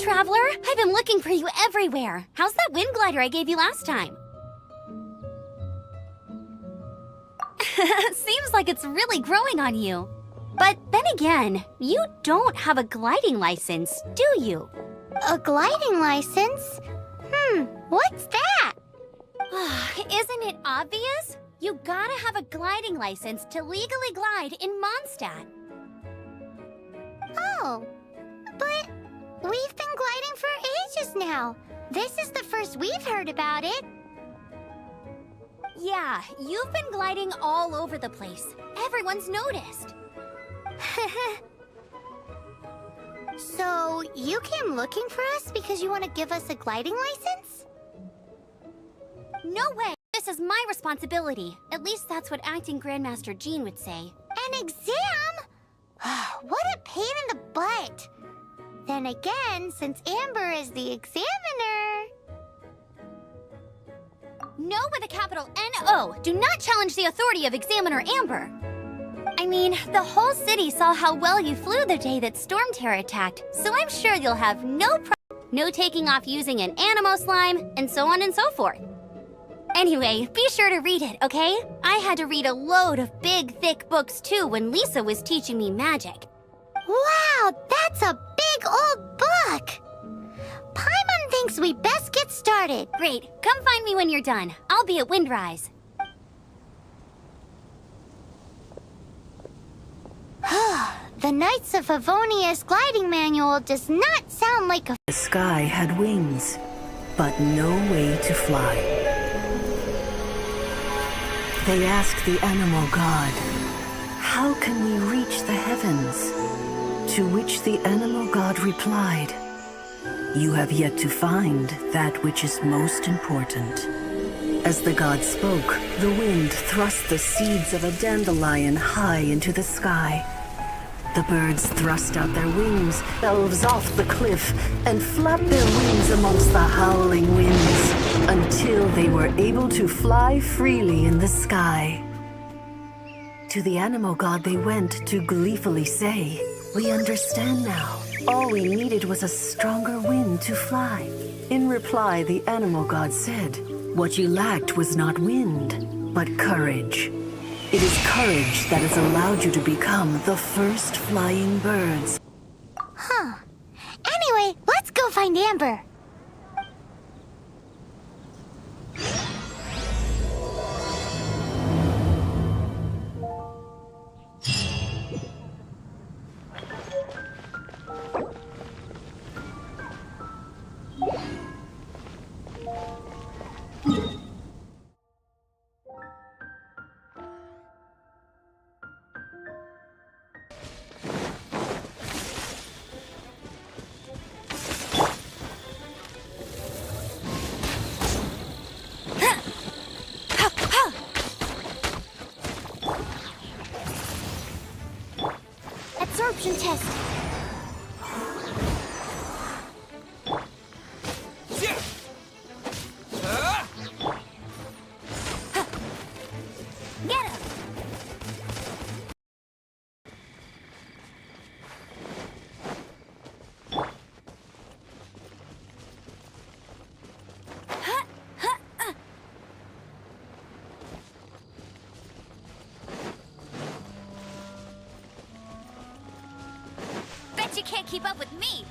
traveler! I've been looking for you everywhere. How's that wind glider I gave you last time? Seems like it's really growing on you. But then again, you don't have a gliding license, do you? A gliding license? What's that? Isn't it obvious? You gotta have a gliding license to legally glide in Mondstadt. Oh, but we've been gliding for ages now. This is the first we've heard about it. Yeah, you've been gliding all over the place. Everyone's noticed. So, you came looking for us because you want to give us a gliding license? No way! This is my responsibility. At least that's what Acting Grandmaster Jean would say. An exam? What a pain in the butt! Then again, since Amber is the examiner... No with a capital N-O! Do not challenge the authority of Examiner Amber! I mean, the whole city saw how well you flew the day that Storm Terror attacked, so I'm sure you'll have no taking off using an Animo slime, and so on and so forth. Anyway, be sure to read it, okay? I had to read a load of big, thick books too when Lisa was teaching me magic. Wow, that's a big old book! Paimon thinks we best get started. Great, come find me when you're done. I'll be at Windrise. The Knights of Favonia's gliding manual does not sound like a... The sky had wings, but no way to fly. They asked the animal god, "How can we reach the heavens?" To which the animal god replied, "You have yet to find that which is most important." As the god spoke, the wind thrust the seeds of a dandelion high into the sky. The birds thrust out their wings, elves off the cliff, and flapped their wings amongst the howling winds, until they were able to fly freely in the sky. To the animal god they went to gleefully say, "We understand now. All we needed was a stronger wind to fly." In reply, the animal god said, "What you lacked was not wind, but courage. It is courage that has allowed you to become the first flying birds." Anyway, let's go find Amber. Absorption test. Get him! Bet you can't keep up with me!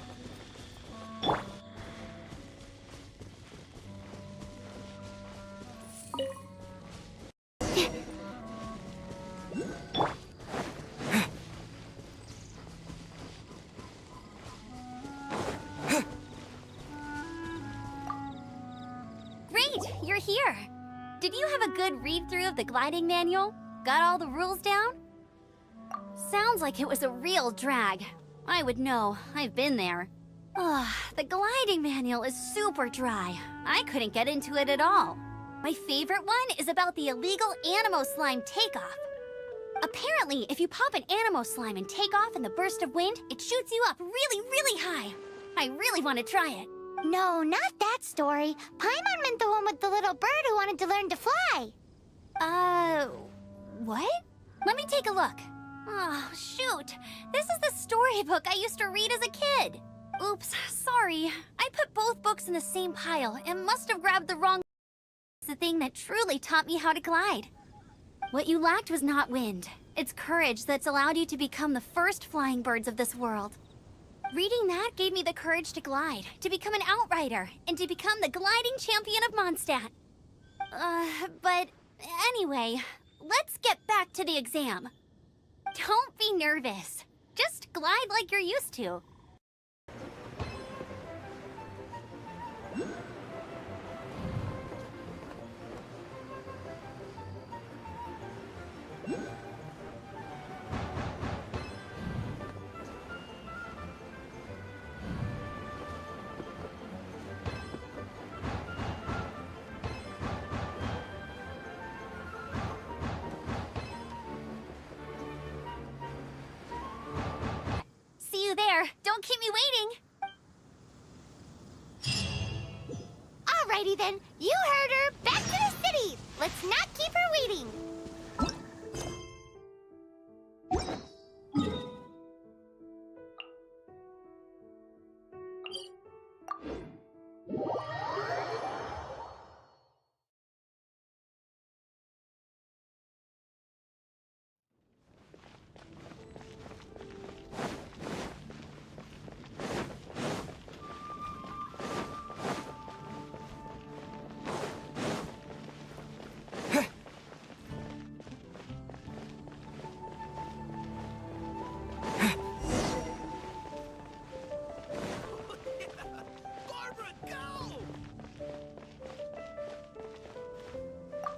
Great, you're here. Did you have a good read-through of the gliding manual? Got all the rules down? Sounds like it was a real drag. I would know. I've been there. The gliding manual is super dry. I couldn't get into it at all. My favorite one is about the illegal Animo slime takeoff. Apparently, if you pop an Animo slime and take off in the burst of wind, it shoots you up really, really high. I really want to try it. No, not that story. Paimon meant the one with the little bird who wanted to learn to fly. What? Let me take a look. Oh, shoot. This is the storybook I used to read as a kid. Oops, sorry. I put both books in the same pile and must have grabbed the wrong. The thing that truly taught me how to glide. What you lacked was not wind. It's courage that's allowed you to become the first flying birds of this world. Reading that gave me the courage to glide, to become an outrider, and to become the gliding champion of Mondstadt. But anyway, let's get back to the exam. Don't be nervous. Just glide like you're used to. See you there. Don't keep me waiting. Alrighty then, you heard her. Back to the city. Let's not keep her waiting.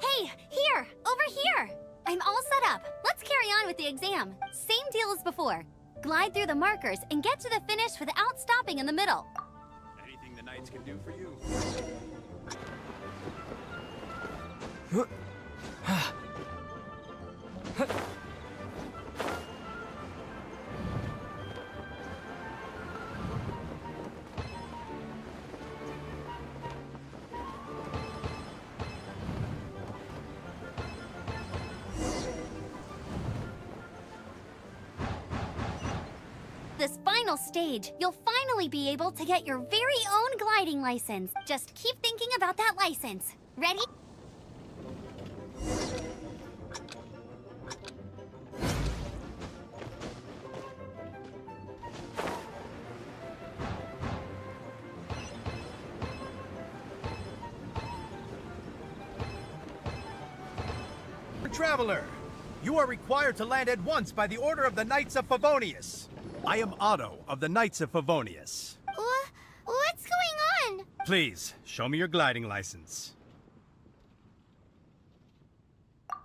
Hey, here! Over here! I'm all set up. Let's carry on with the exam. Same deal as before. Glide through the markers and get to the finish without stopping in the middle. Anything the Knights can do for you. This final stage, you'll finally be able to get your very own gliding license. Just keep thinking about that license. Ready? Traveler, you are required to land at once by the order of the Knights of Favonius. I am Otto of the Knights of Favonius. What's going on? Please, show me your gliding license.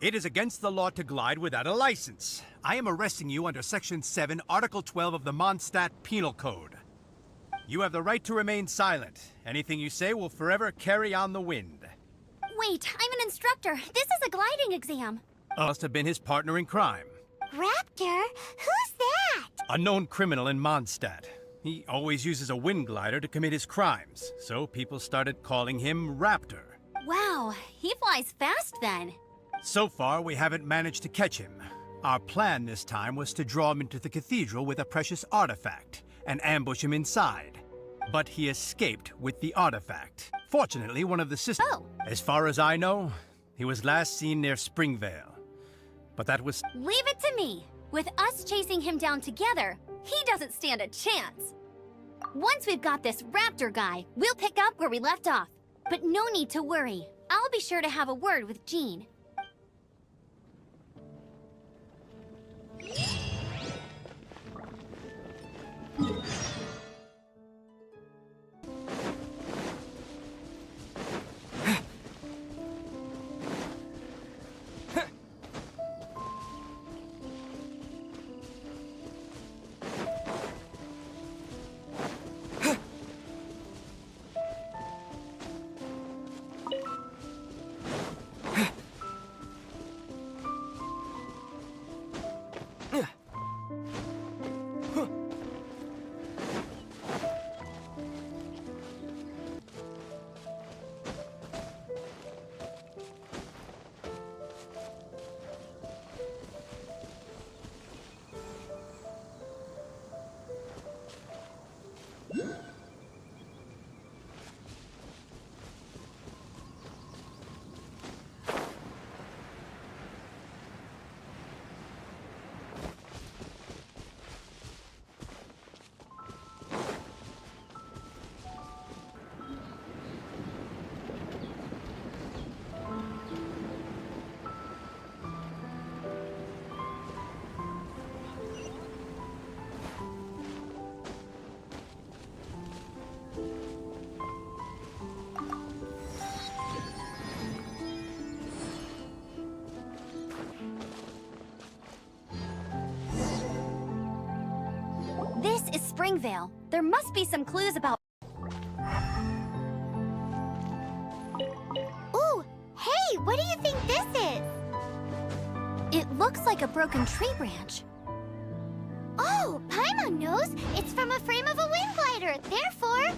It is against the law to glide without a license. I am arresting you under Section 7, Article 12 of the Mondstadt Penal Code. You have the right to remain silent. Anything you say will forever carry on the wind. Wait, I'm an instructor. This is a gliding exam. Must have been his partner in crime. Raptor? Who's that? A known criminal in Mondstadt. He always uses a wind glider to commit his crimes, so people started calling him Raptor. Wow, he flies fast then. So far, we haven't managed to catch him. Our plan this time was to draw him into the cathedral with a precious artifact and ambush him inside. But he escaped with the artifact. Fortunately, one of the sisters... Oh. As far as I know, he was last seen near Springvale. But that was... Leave it to me. With us chasing him down together, he doesn't stand a chance. Once we've got this Raptor guy, we'll pick up where we left off. But no need to worry. I'll be sure to have a word with Jean. This is Springvale. There must be some clues about... Ooh, hey, what do you think this is? It looks like a broken tree branch. Oh, Paimon knows. It's from a frame of a wind glider. Therefore...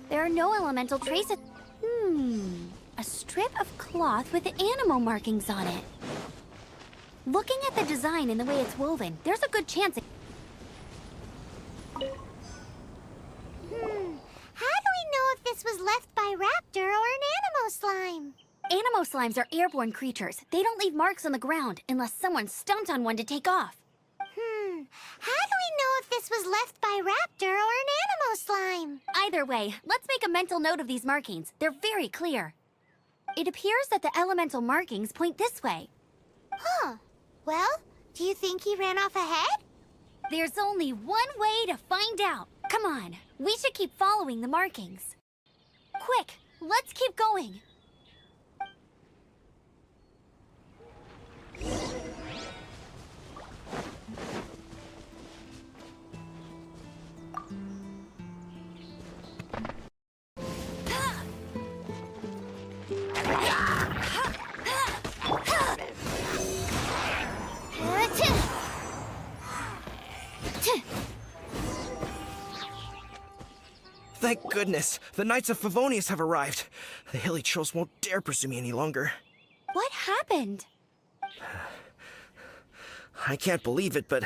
There are no elemental traces. A strip of cloth with animal markings on it. Looking at the design and the way it's woven, there's a good chance it... How do we know if this was left by Raptor or an Animo slime? Animo slimes are airborne creatures. They don't leave marks on the ground unless someone stomped on one to take off. How do we know if this was left by Raptor or an Animo slime? Either way, let's make a mental note of these markings. They're very clear. It appears that the elemental markings point this way. Huh. Well, do you think he ran off ahead? There's only one way to find out. Come on, we should keep following the markings. Quick, let's keep going. Thank goodness, the Knights of Favonius have arrived. The hilly trolls won't dare pursue me any longer. What happened? I can't believe it, but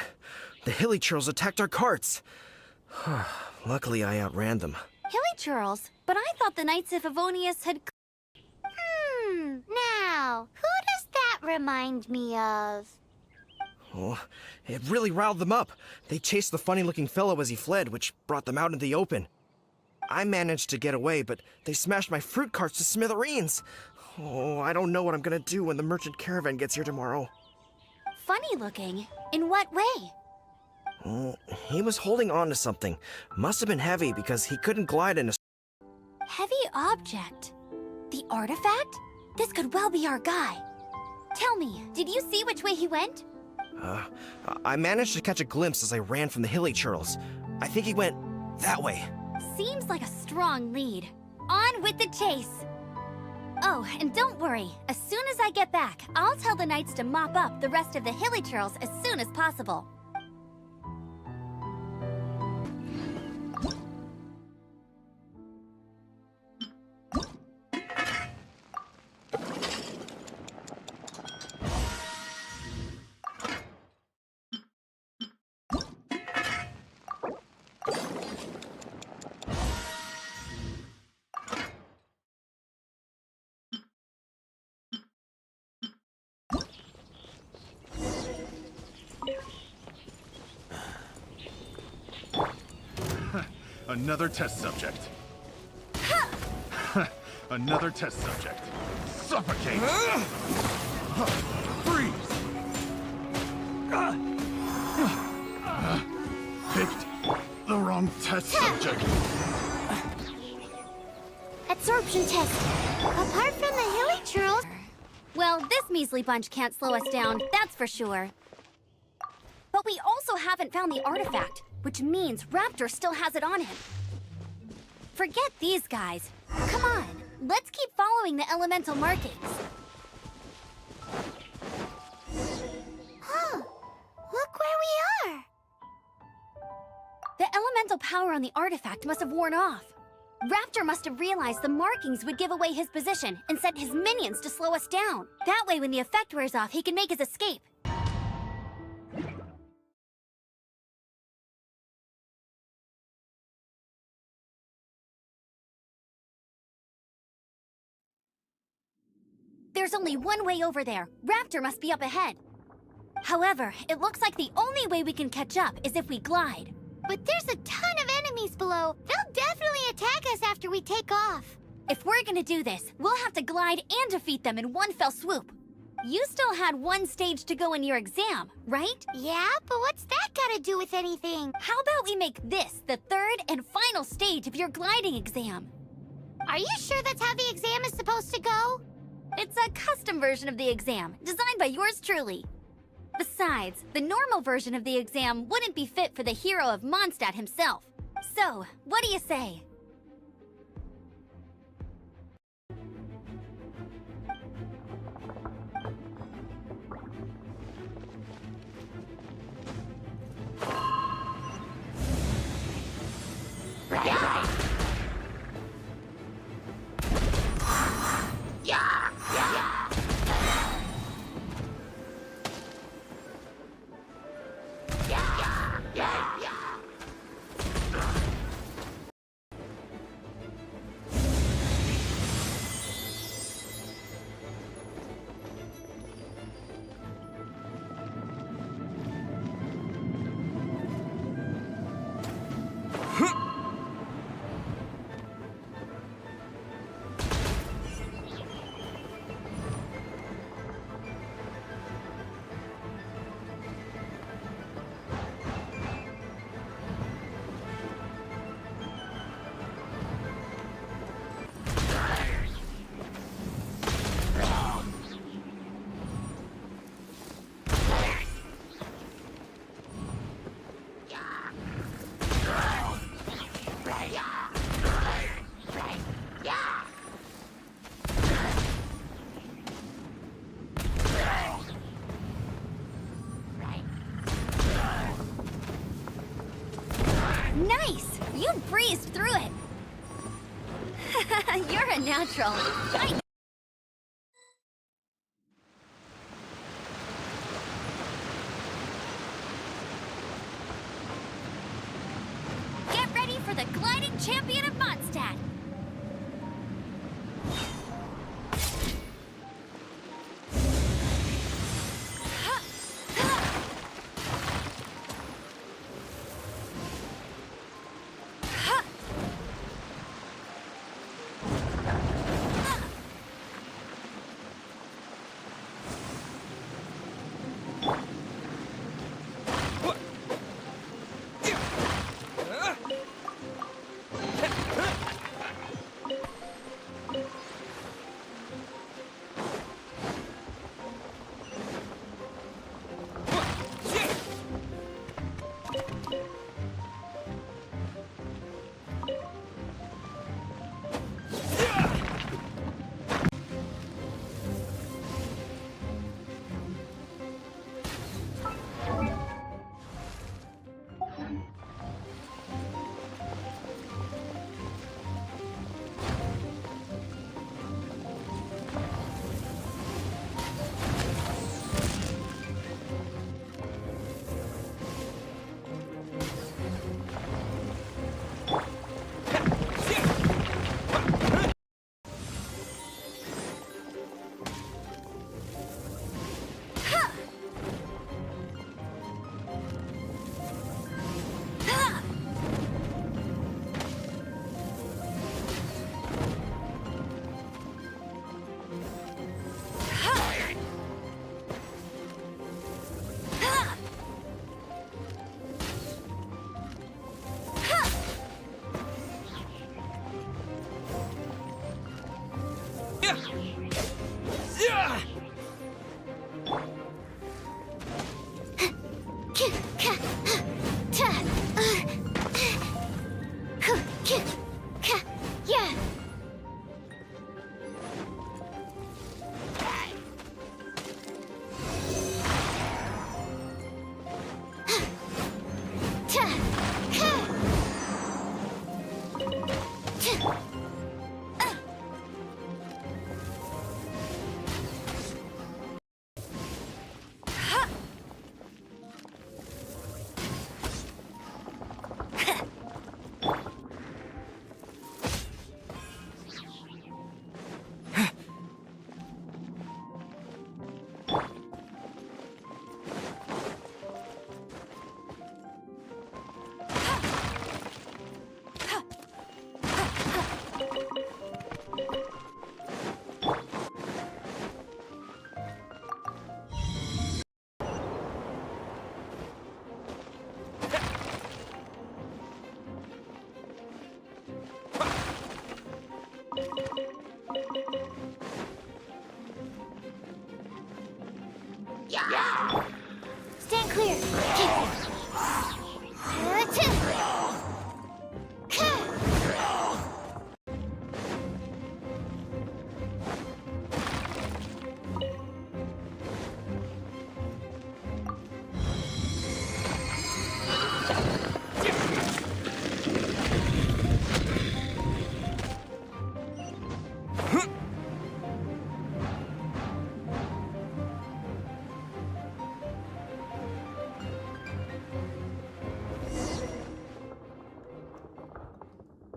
the hilly trolls attacked our carts. Luckily, I outran them. Hilly churls? But I thought the Knights of Favonius had... Now, who does that remind me of? Oh, it really riled them up. They chased the funny-looking fellow as he fled, which brought them out in the open. I managed to get away, but they smashed my fruit carts to smithereens. Oh, I don't know what I'm gonna do when the merchant caravan gets here tomorrow. Funny looking? In what way? Oh, he was holding on to something. Must have been heavy because he couldn't glide in a... Heavy object? The artifact? This could well be our guy. Tell me, did you see which way he went? I managed to catch a glimpse as I ran from the hilly churls. I think he went that way. Seems like a strong lead. On with the chase! Oh, and don't worry. As soon as I get back, I'll tell the Knights to mop up the rest of the hilly churls as soon as possible. Another test subject. Another test subject. Suffocate! Freeze! Picked the wrong test subject. Absorption test. Apart from the hilly churls... Well, this measly bunch can't slow us down, that's for sure. But we also haven't found the artifact, which means Raptor still has it on him. Forget these guys. Come on, let's keep following the elemental markings. Huh. Look where we are. The elemental power on the artifact must have worn off. Raptor must have realized the markings would give away his position and sent his minions to slow us down. That way, when the effect wears off, he can make his escape. There's only one way over there. Raptor must be up ahead. However, it looks like the only way we can catch up is if we glide. But there's a ton of enemies below. They'll definitely attack us after we take off. If we're gonna do this, we'll have to glide and defeat them in one fell swoop. You still had one stage to go in your exam, right? Yeah, but what's that gotta do with anything? How about we make this the third and final stage of your gliding exam? Are you sure that's how the exam is supposed to go? It's a custom version of the exam, designed by yours truly. Besides, the normal version of the exam wouldn't be fit for the hero of Mondstadt himself. So, what do you say? Nice! You breezed through it! You're a natural. Get ready for the gliding champion of Mondstadt!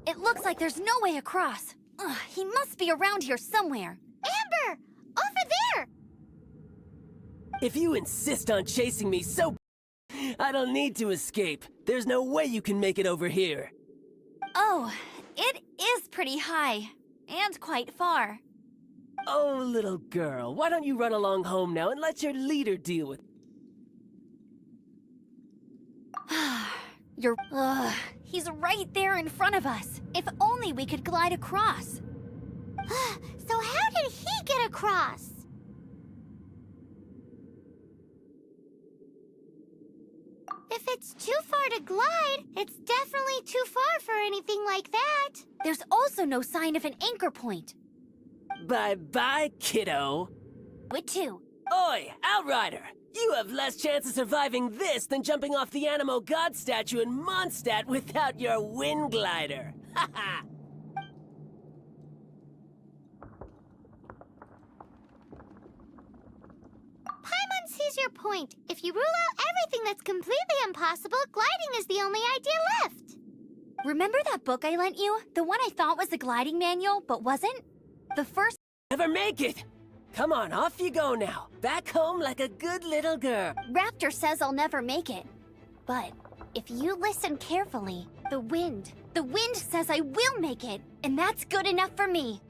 It looks like there's no way across. Ugh, he must be around here somewhere. Amber! Over there! If you insist on chasing me so I don't need to escape. There's no way you can make it over here. Oh, it is pretty high. And quite far. Oh, little girl, why don't you run along home now and let your leader deal with He's right there in front of us. If only we could glide across. So how did he get across? If it's too far to glide, it's definitely too far for anything like that. There's also no sign of an anchor point. Bye-bye, kiddo. With two. Oi, Outrider! You have less chance of surviving this than jumping off the Animo God statue in Mondstadt without your wind glider. Ha ha! Paimon sees your point. If you rule out everything that's completely impossible, gliding is the only idea left. Remember that book I lent you? The one I thought was the gliding manual, but wasn't? The first... Never make it! Come on, off you go now. Back home like a good little girl. Raptor says I'll never make it. But if you listen carefully, the wind says I will make it, and that's good enough for me.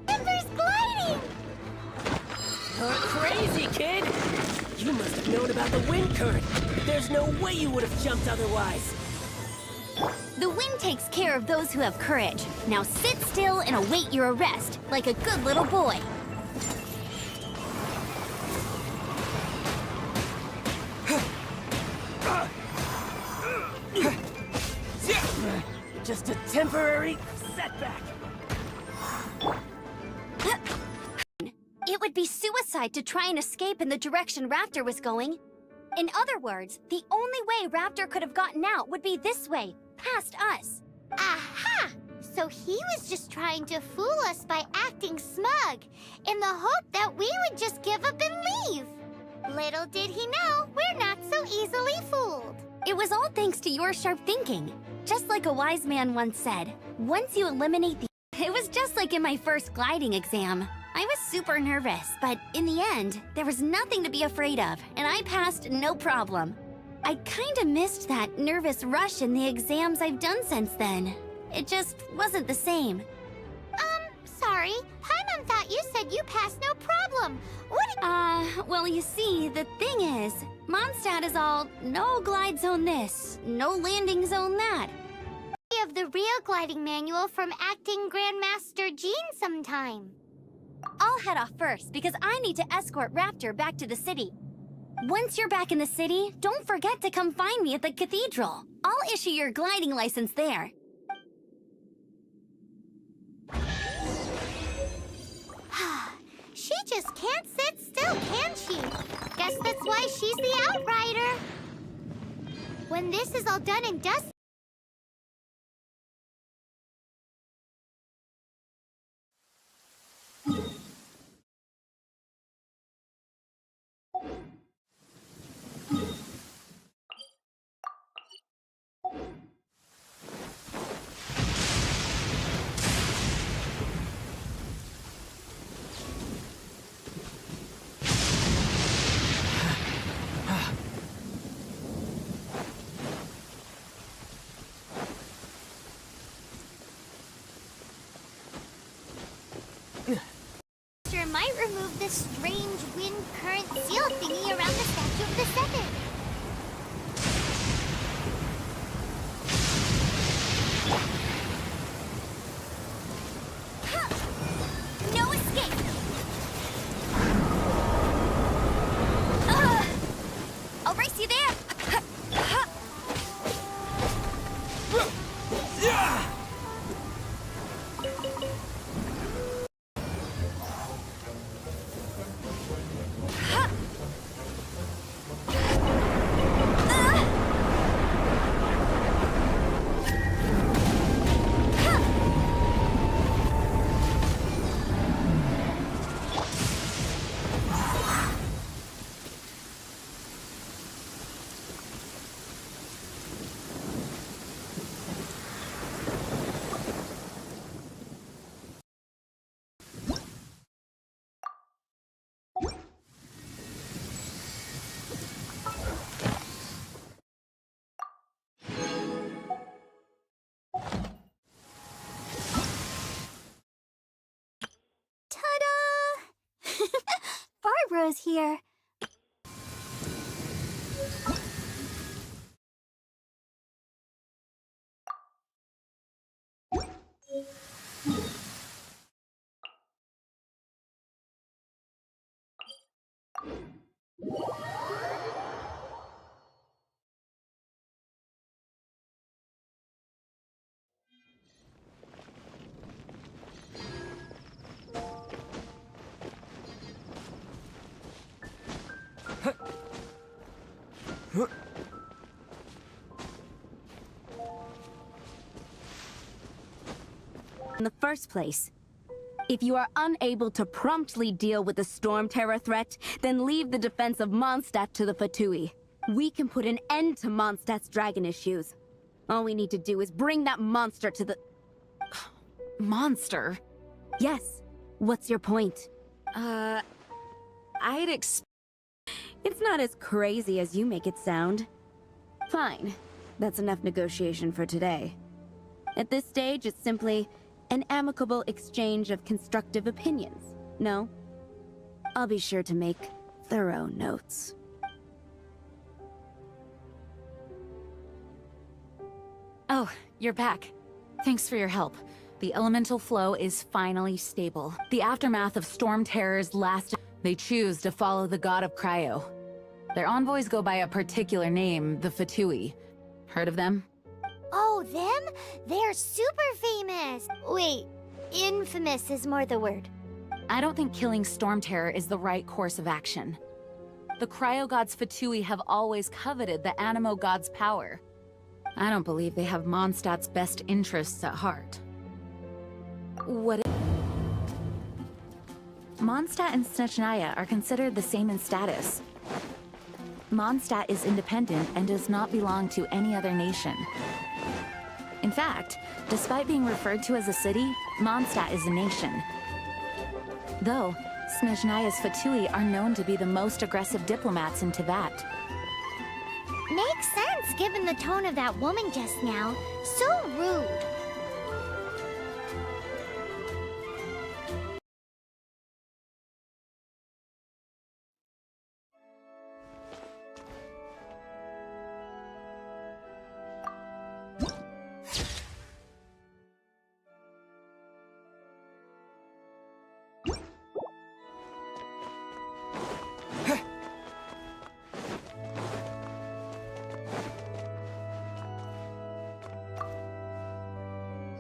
Amber's gliding! You're crazy, kid! You must have known about the wind current. There's no way you would have jumped otherwise. The wind takes care of those who have courage. Now sit still and await your arrest, like a good little boy. Just a temporary setback. It would be suicide to try and escape in the direction Raptor was going. In other words, the only way Raptor could have gotten out would be this way, past us. Aha! So he was just trying to fool us by acting smug, in the hope that we would just give up and leave. Little did he know, we're not so easily fooled. It was all thanks to your sharp thinking. Just like a wise man once said, once you eliminate the... It was just like in my first gliding exam. I was super nervous, but in the end, there was nothing to be afraid of, and I passed no problem. I kinda missed that nervous rush in the exams I've done since then. It just wasn't the same. Sorry. Paimon thought you said you passed no problem. Well, you see, the thing is, Mondstadt is all no glide zone this, no landing zone that. Of the real gliding manual from acting Grandmaster Jean sometime. I'll head off first because I need to escort Raptor back to the city. Once you're back in the city, don't forget to come find me at the cathedral. I'll issue your gliding license there. She just can't sit still, can she? Guess that's why she's the Outrider. When this is all done and dusted, might remove this strange wind current seal thingy around the Statue of the Seven. No escape! I'll race you there! shadows here. In the first place, if you are unable to promptly deal with the Storm Terror threat, then leave the defense of Mondstadt to the Fatui. We can put an end to Mondstadt's dragon issues. All we need to do is bring that monster to the... Monster? Yes. What's your point? It's not as crazy as you make it sound. Fine. That's enough negotiation for today. At this stage, it's simply an amicable exchange of constructive opinions. No? I'll be sure to make thorough notes. Oh, you're back. Thanks for your help. The elemental flow is finally stable. The aftermath of Storm Terror's last... They choose to follow the god of Cryo. Their envoys go by a particular name, the Fatui. Heard of them? Oh, them? They're super famous. Wait, infamous is more the word. I don't think killing Storm Terror is the right course of action. The Cryo gods Fatui have always coveted the Animo god's power. I don't believe they have Mondstadt's best interests at heart. What? Mondstadt and Snezhnaya are considered the same in status. Mondstadt is independent and does not belong to any other nation. In fact, despite being referred to as a city, Mondstadt is a nation. Though, Snezhnaya's Fatui are known to be the most aggressive diplomats in Teyvat. Makes sense given the tone of that woman just now. So rude.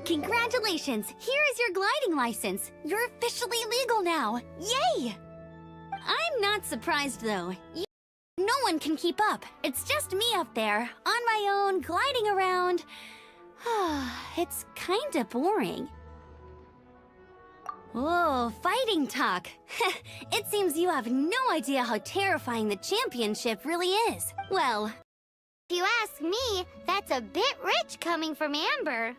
Congratulations! Here is your gliding license. You're officially legal now. Yay! I'm not surprised, though. No one can keep up. It's just me up there, on my own, gliding around. It's kinda boring. Oh, fighting talk. It seems you have no idea how terrifying the championship really is. Well, If you ask me, that's a bit rich coming from Amber.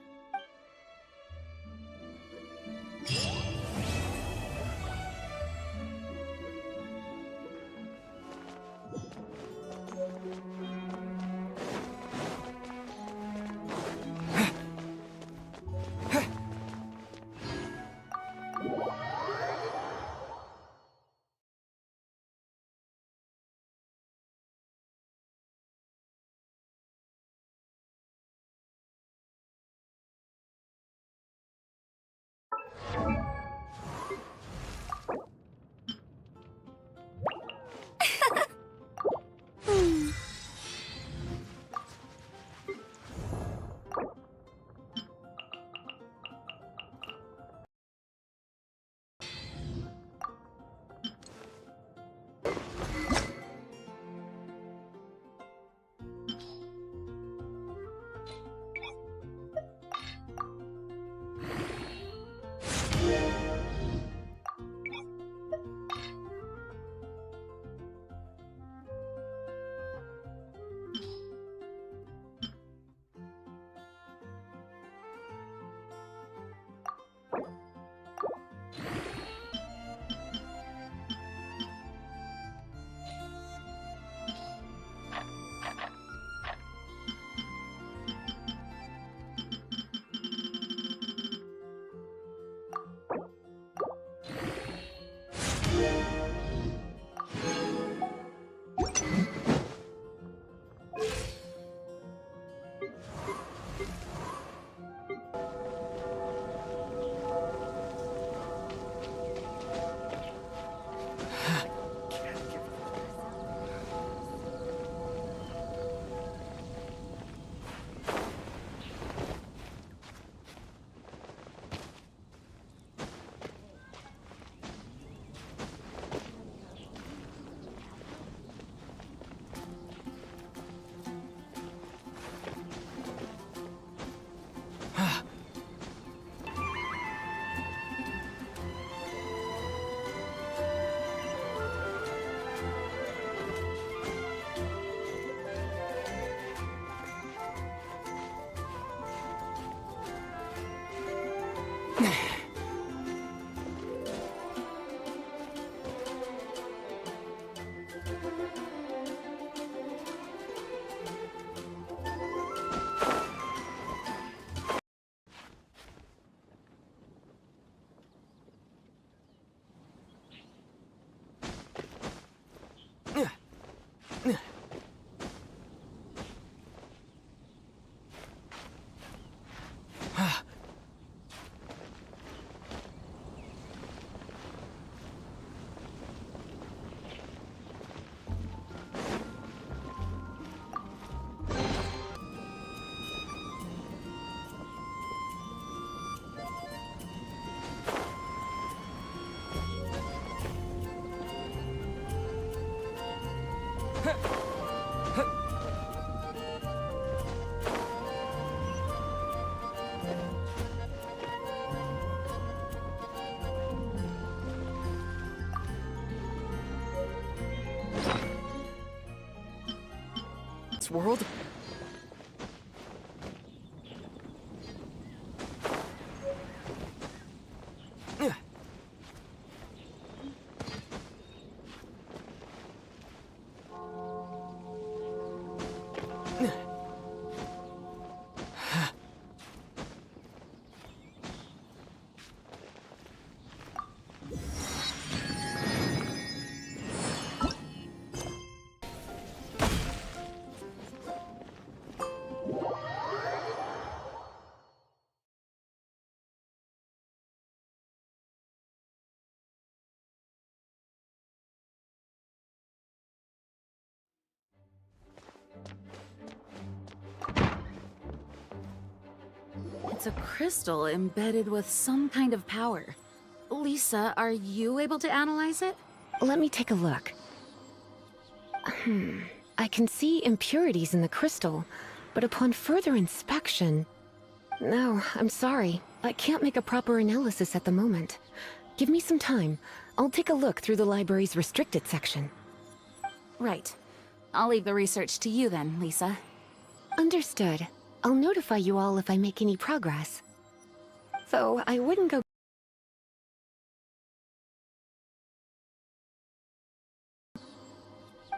This world? It's a crystal embedded with some kind of power. Lisa, are you able to analyze it? Let me take a look. I can see impurities in the crystal, but upon further inspection... No, I'm sorry. I can't make a proper analysis at the moment. Give me some time. I'll take a look through the library's restricted section. Right. I'll leave the research to you then, Lisa. Understood. I'll notify you all if I make any progress. Though, I wouldn't go...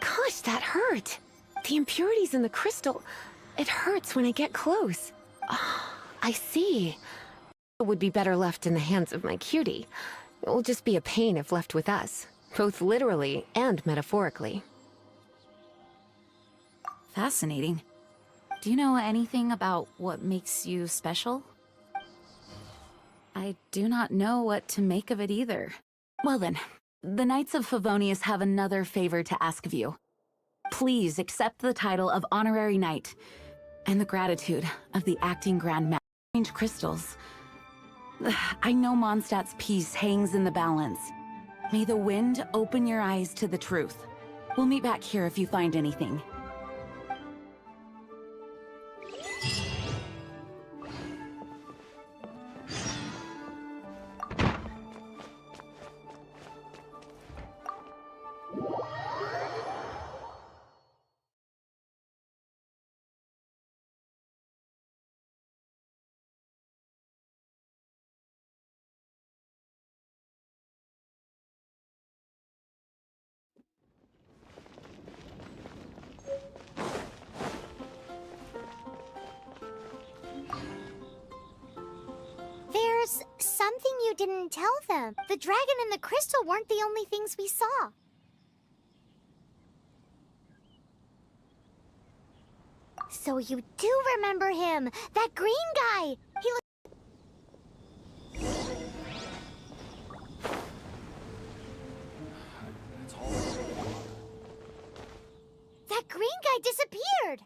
Gosh, that hurt! The impurities in the crystal... It hurts when I get close. Ah, I see. It would be better left in the hands of my cutie. It will just be a pain if left with us, both literally and metaphorically. Fascinating. Do you know anything about what makes you special? I do not know what to make of it either. Well then, the Knights of Favonius have another favor to ask of you. Please accept the title of Honorary Knight, and the gratitude of the Acting Grand Master. Strange crystals. I know Mondstadt's peace hangs in the balance. May the wind open your eyes to the truth. We'll meet back here if you find anything. There's something you didn't tell them. The dragon and the crystal weren't the only things we saw. So you do remember him! That green guy! He was... That green guy disappeared!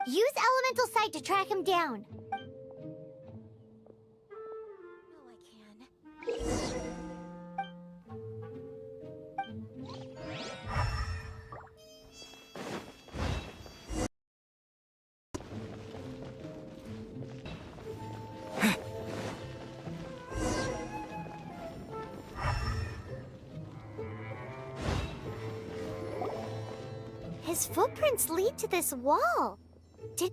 Use Elemental Sight to track him down. His footprints lead to this wall. Did...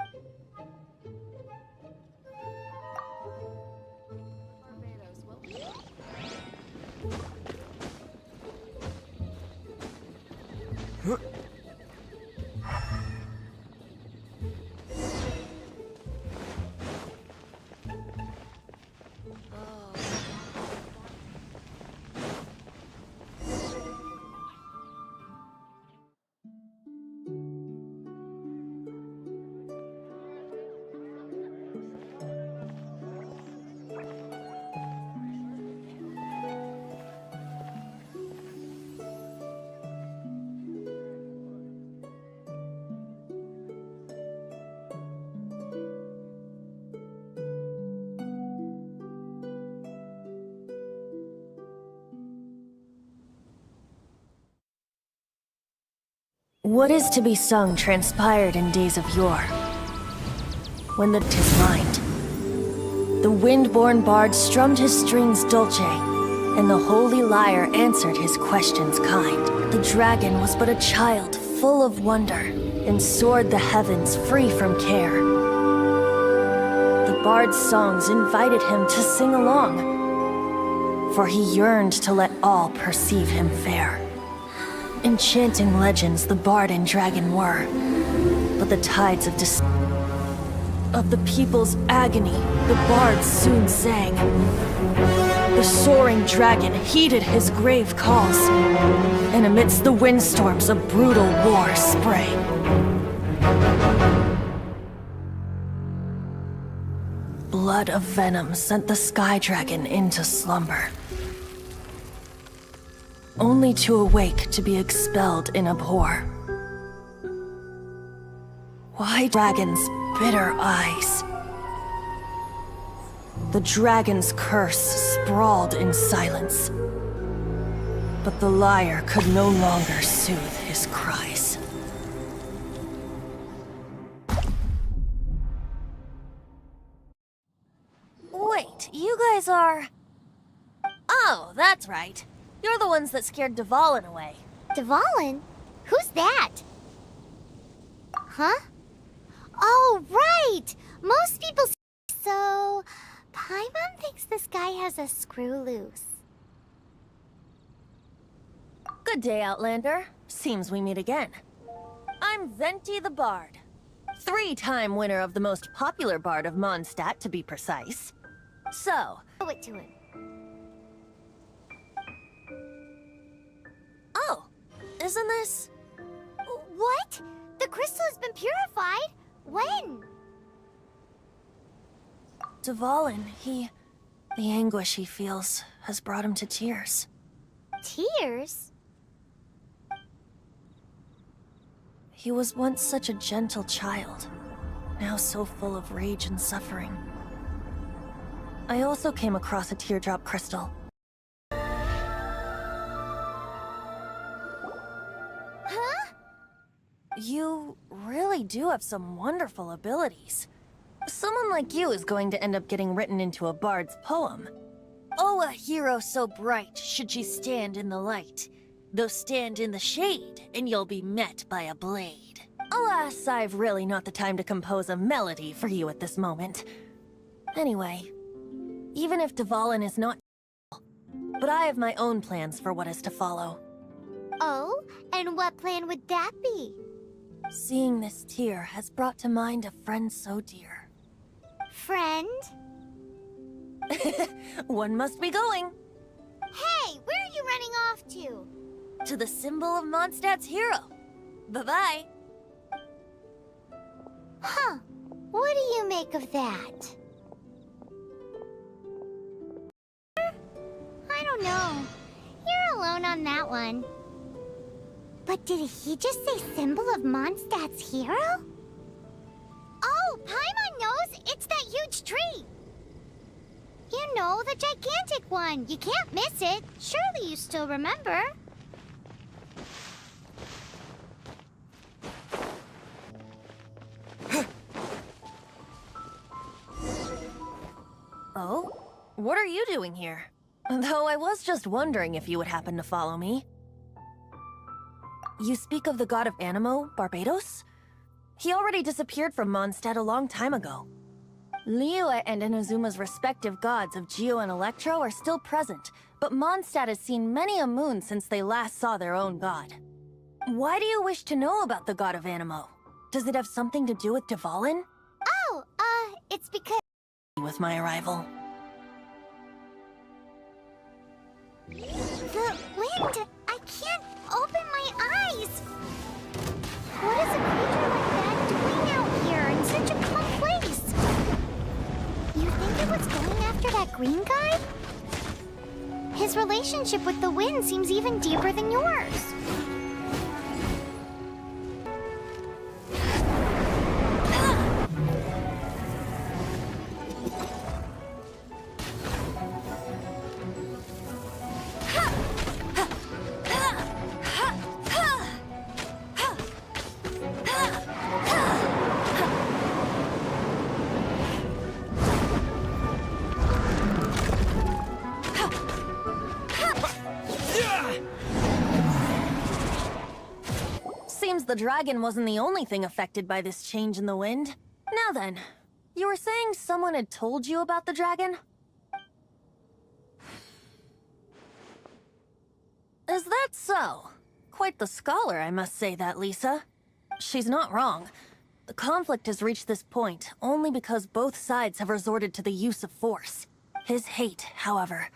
What is to be sung transpired in days of yore, when the tis lined. The wind-born bard strummed his strings dulce, and the holy lyre answered his questions kind. The dragon was but a child full of wonder, and soared the heavens free from care. The bard's songs invited him to sing along, for he yearned to let all perceive him fair. Enchanting legends the bard and dragon were, but the tides of of the people's agony the bard soon sang. The soaring dragon heeded his grave calls, and amidst the windstorms a brutal war sprang. Blood of venom sent the sky dragon into slumber, only to awake to be expelled in abhor. Why dragon's bitter eyes? The dragon's curse sprawled in silence, but the lyre could no longer soothe his cries. Wait, you guys are... Oh, that's right. You're the ones that scared Dvalin away. Dvalin? Who's that? Huh? Oh, right! Most people... So... Paimon thinks this guy has a screw loose. Good day, Outlander. Seems we meet again. I'm Venti the Bard. 3-time winner of the most popular bard of Mondstadt, to be precise. So... Show it to him. Oh, isn't this... What? The crystal has been purified? When? Dvalin, the anguish he feels has brought him to tears. Tears? He was once such a gentle child, now so full of rage and suffering. I also came across a teardrop crystal. Huh? You really do have some wonderful abilities. Someone like you is going to end up getting written into a bard's poem. Oh, a hero so bright should she stand in the light. Though stand in the shade, and you'll be met by a blade. Alas, I've really not the time to compose a melody for you at this moment. Anyway, even if Dvalin is not, but I have my own plans for what is to follow. Oh, and what plan would that be? Seeing this tear has brought to mind a friend so dear. Friend? One must be going. Hey, where are you running off to? To the symbol of Mondstadt's hero. Bye-bye. Huh. What do you make of that? I don't know. You're alone on that one. But did he just say symbol of Mondstadt's hero? Oh, Paimon knows! It's that huge tree! You know, the gigantic one. You can't miss it. Surely you still remember. Oh? What are you doing here? Though I was just wondering if you would happen to follow me. You speak of the god of Animo, Barbados? He already disappeared from Mondstadt a long time ago. Liyue and Inazuma's respective gods of Geo and Electro are still present, but Mondstadt has seen many a moon since they last saw their own god. Why do you wish to know about the god of Animo? Does it have something to do with Dvalin? Oh, it's because... With my arrival. The wind! I can't open my eyes! What is a creature like that doing out here in such a calm place? You think it was going after that green guy? His relationship with the wind seems even deeper than yours. Seems the dragon wasn't the only thing affected by this change in the wind. Now then, you were saying someone had told you about the dragon? Is that so? Quite the scholar, I must say that, Lisa. She's not wrong. The conflict has reached this point only because both sides have resorted to the use of force. His hate, however,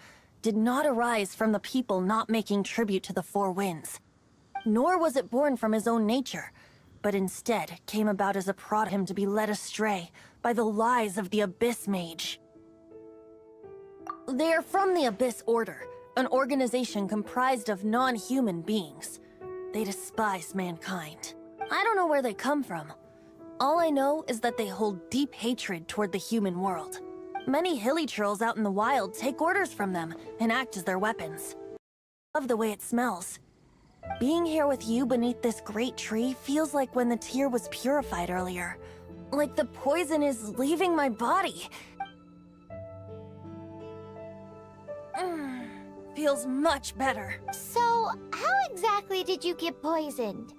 did not arise from the people not making tribute to the Four Winds. Nor was it born from his own nature, but instead came about as a prod him to be led astray by the lies of the Abyss Mage. They are from the Abyss Order, an organization comprised of non-human beings. They despise mankind. I don't know where they come from. All I know is that they hold deep hatred toward the human world. Many hilly trolls out in the wild take orders from them and act as their weapons. I love the way it smells. Being here with you beneath this great tree feels like when the tear was purified earlier. Like the poison is leaving my body. Feels much better. So, how exactly did you get poisoned?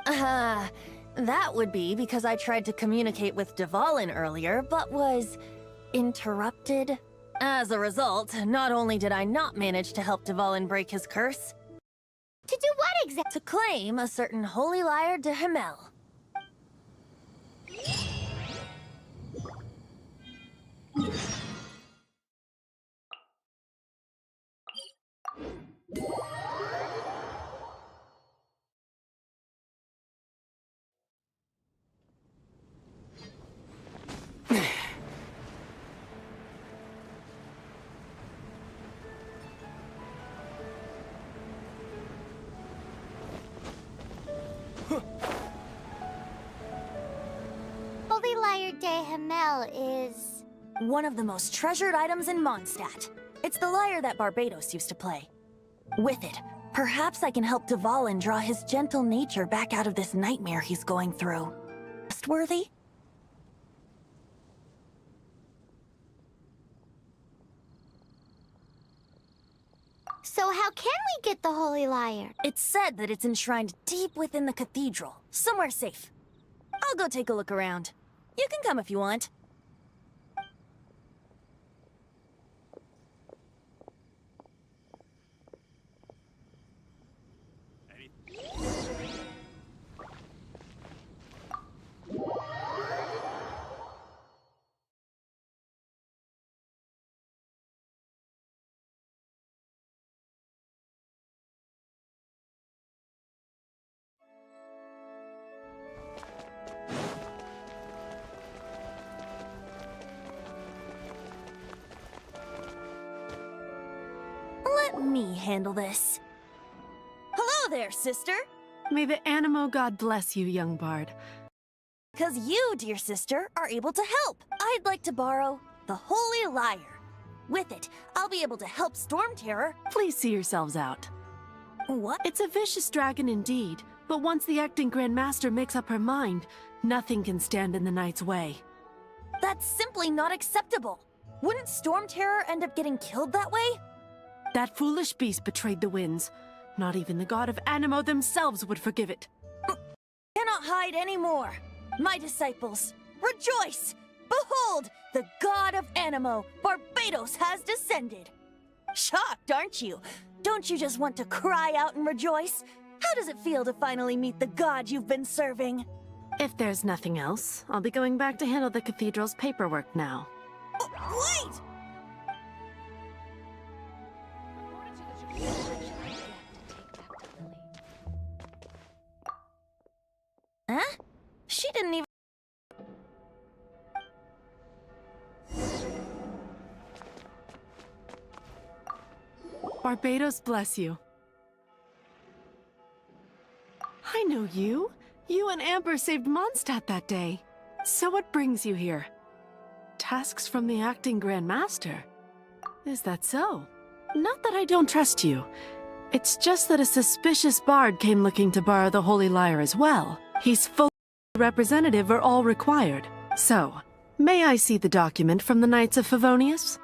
That would be because I tried to communicate with Dvalin earlier, but was interrupted. As a result, not only did I not manage to help Dvalin break his curse, To do what exactly? to claim a certain holy liar de Himmel. Holy Liar de Himmel is... One of the most treasured items in Mondstadt. It's the lyre that Barbados used to play. With it, perhaps I can help Dvalin draw his gentle nature back out of this nightmare he's going through. Trustworthy? So how can we get the Holy Liar? It's said that it's enshrined deep within the cathedral, somewhere safe. I'll go take a look around. You can come if you want. Let me handle this. Hello there, sister. May the Animo God bless you, young bard. Because you, dear sister, are able to help. I'd like to borrow the Holy Liar. With it, I'll be able to help Storm Terror. Please see yourselves out. What? It's a vicious dragon indeed, but once the acting Grand Master makes up her mind, nothing can stand in the knight's way. That's simply not acceptable. Wouldn't Storm Terror end up getting killed that way? That foolish beast betrayed the winds. Not even the god of Animo themselves would forgive it. Cannot hide anymore. My disciples, rejoice! Behold, the god of Animo, Barbados, has descended. Shocked, aren't you? Don't you just want to cry out and rejoice? How does it feel to finally meet the god you've been serving? If there's nothing else, I'll be going back to handle the cathedral's paperwork now. Wait! Huh? She didn't even... Barbados bless you. I know you. You and Amber saved Mondstadt that day. So what brings you here? Tasks from the acting Grand Master? Is that so? Not that I don't trust you. It's just that a suspicious bard came looking to borrow the Holy Lyre as well. He's full representative are all required. So, may I see the document from the Knights of Favonius?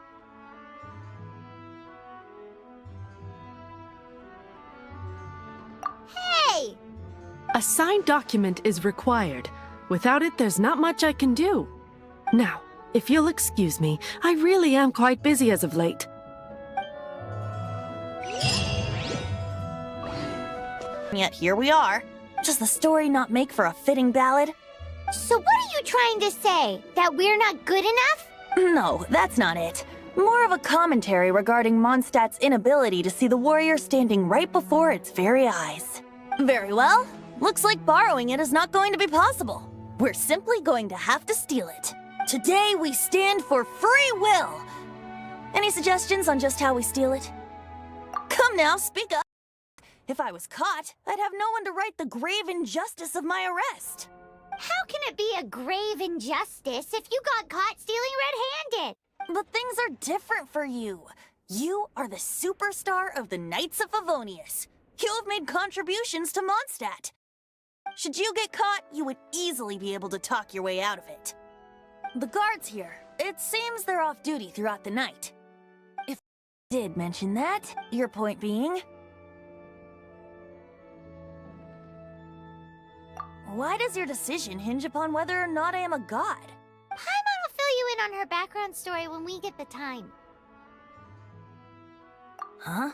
Hey! A signed document is required. Without it, there's not much I can do. Now, if you'll excuse me, I really am quite busy as of late. Yet here we are. Does the story not make for a fitting ballad? So what are you trying to say? That we're not good enough? No, that's not it. More of a commentary regarding Mondstadt's inability to see the warrior standing right before its very eyes. Very well. Looks like borrowing it is not going to be possible. We're simply going to have to steal it. Today we stand for free will. Any suggestions on just how we steal it? Come now, speak up. If I was caught, I'd have no one to right the grave injustice of my arrest. How can it be a grave injustice if you got caught stealing red-handed? But things are different for you. You are the superstar of the Knights of Favonius. You have made contributions to Mondstadt. Should you get caught, you would easily be able to talk your way out of it. The guards here, it seems they're off duty throughout the night. If I did mention that, your point being... Why does your decision hinge upon whether or not I am a god? Paimon will fill you in on her background story when we get the time. Huh?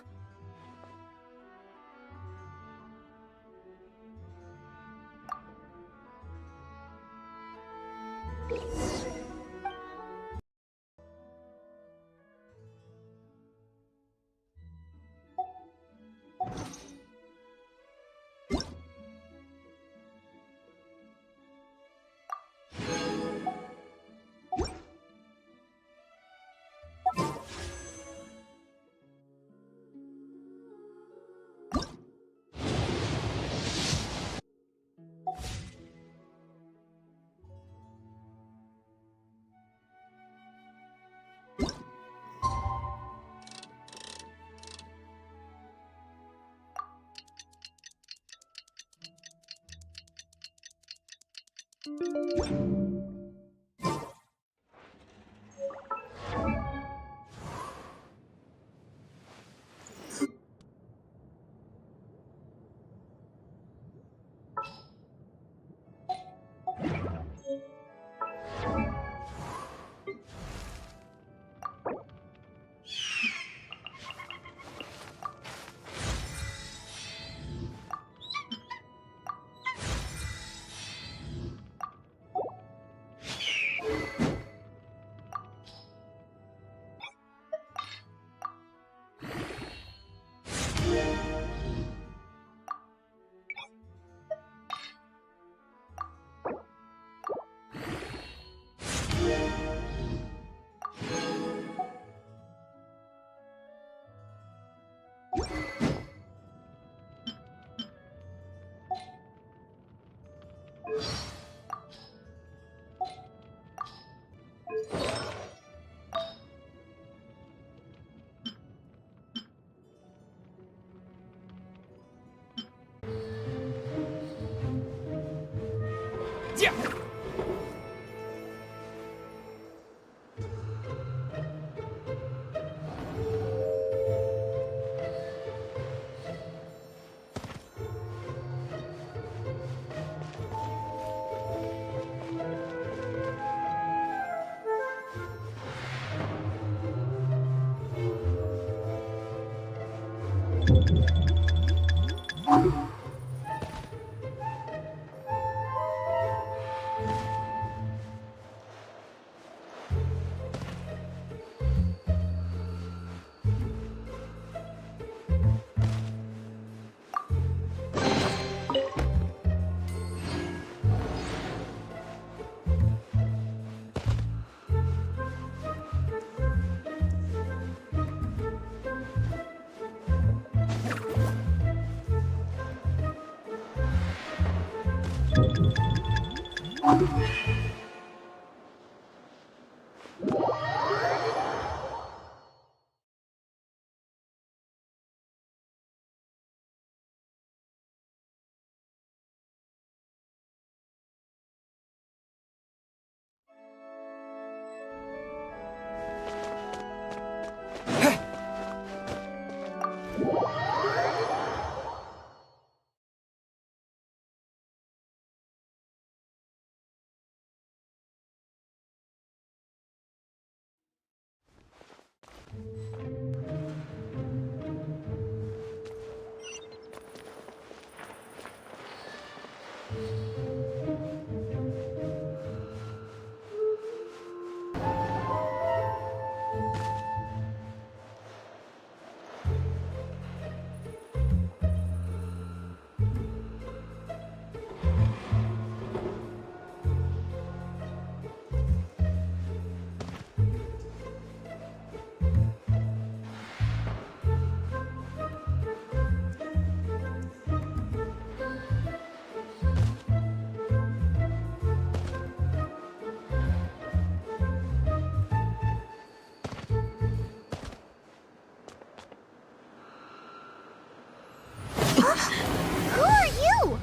Who are you?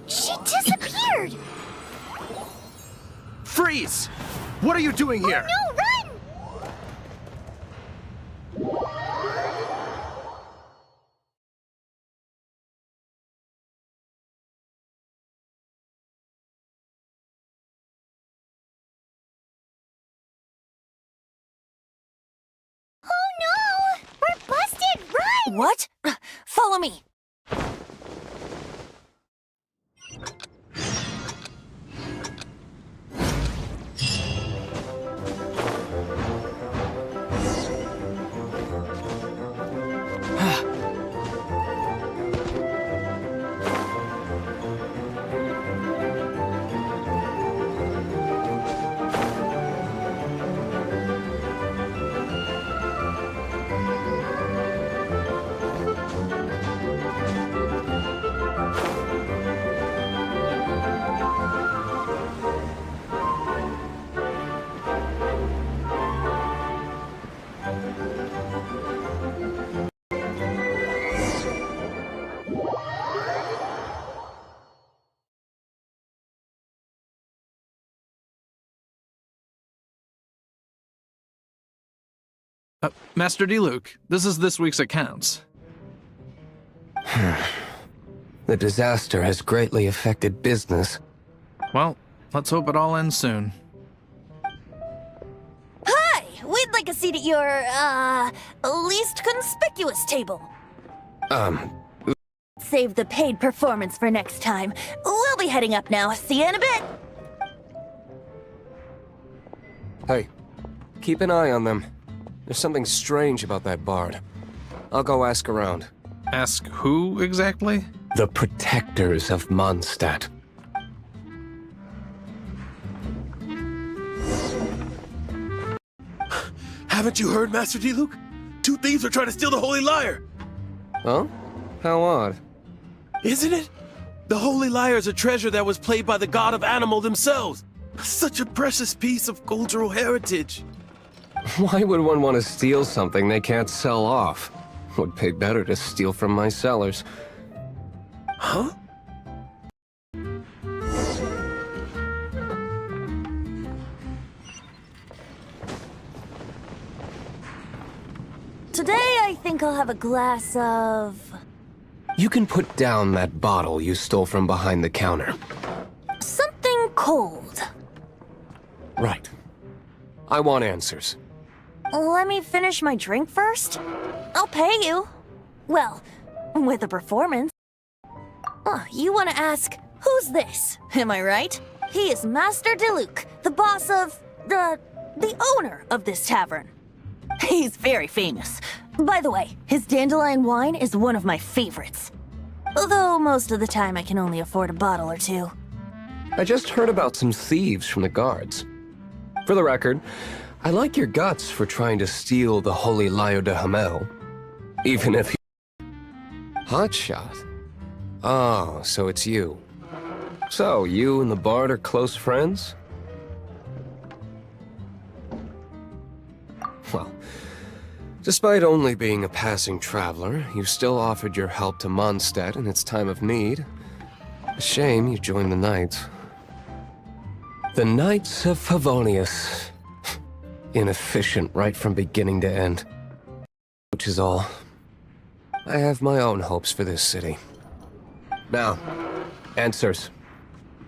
She disappeared! Freeze! What are you doing here? No, run! Oh no! We're busted! Run! What? Follow me. Master D-Luke, this is this week's accounts. The disaster has greatly affected business. Well, let's hope it all ends soon. Hi! We'd like a seat at your, least conspicuous table. Save the paid performance for next time. We'll be heading up now. See you in a bit! Hey, keep an eye on them. There's something strange about that bard. I'll go ask around. Ask who, exactly? The protectors of Mondstadt. Haven't you heard, Master D-Luke? 2 thieves are trying to steal the Holy Lyre! Huh? How odd. Isn't it? The Holy Lyre is a treasure that was played by the god of animal themselves. Such a precious piece of cultural heritage. Why would one want to steal something they can't sell off? Would pay better to steal from my sellers. Huh? Today I think I'll have a glass of... You can put down that bottle you stole from behind the counter. something cold. Right. I want answers. Let me finish my drink first. I'll pay you. Well, with a performance. You want to ask, who's this? Am I right? He is Master D-Luke, the boss of... the owner of this tavern. He's very famous. By the way, his dandelion wine is one of my favorites. Although most of the time I can only afford a bottle or two. I just heard about some thieves from the guards. For the record, I like your guts for trying to steal the Holy Lyre de Hamel. Even if you... Hotshot. Oh, so it's you. So, you and the bard are close friends? Well, despite only being a passing traveler, you still offered your help to Mondstadt in its time of need. A shame you joined the Knights. The Knights of Favonius. Inefficient right from beginning to end. Which is all. I have my own hopes for this city. Now, answers.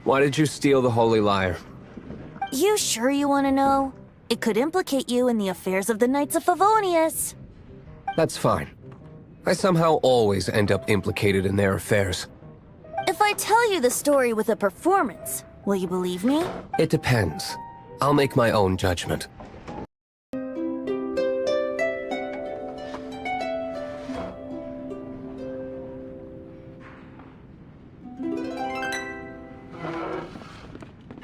Why did you steal the Holy Lyre? You sure you want to know? It could implicate you in the affairs of the Knights of Favonius. That's fine. I somehow always end up implicated in their affairs. If I tell you the story with a performance, will you believe me? It depends. I'll make my own judgment.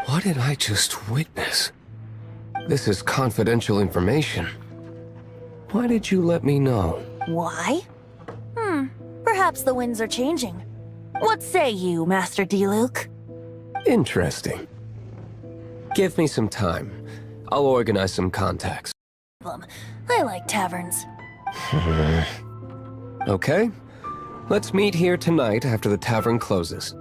What did I just witness? This is confidential information. Why did you let me know? Why? Perhaps the winds are changing. What say you, Master D-Luke? Interesting. Give me some time. I'll organize some contacts. problem. I like taverns. Okay. Let's meet here tonight after the tavern closes.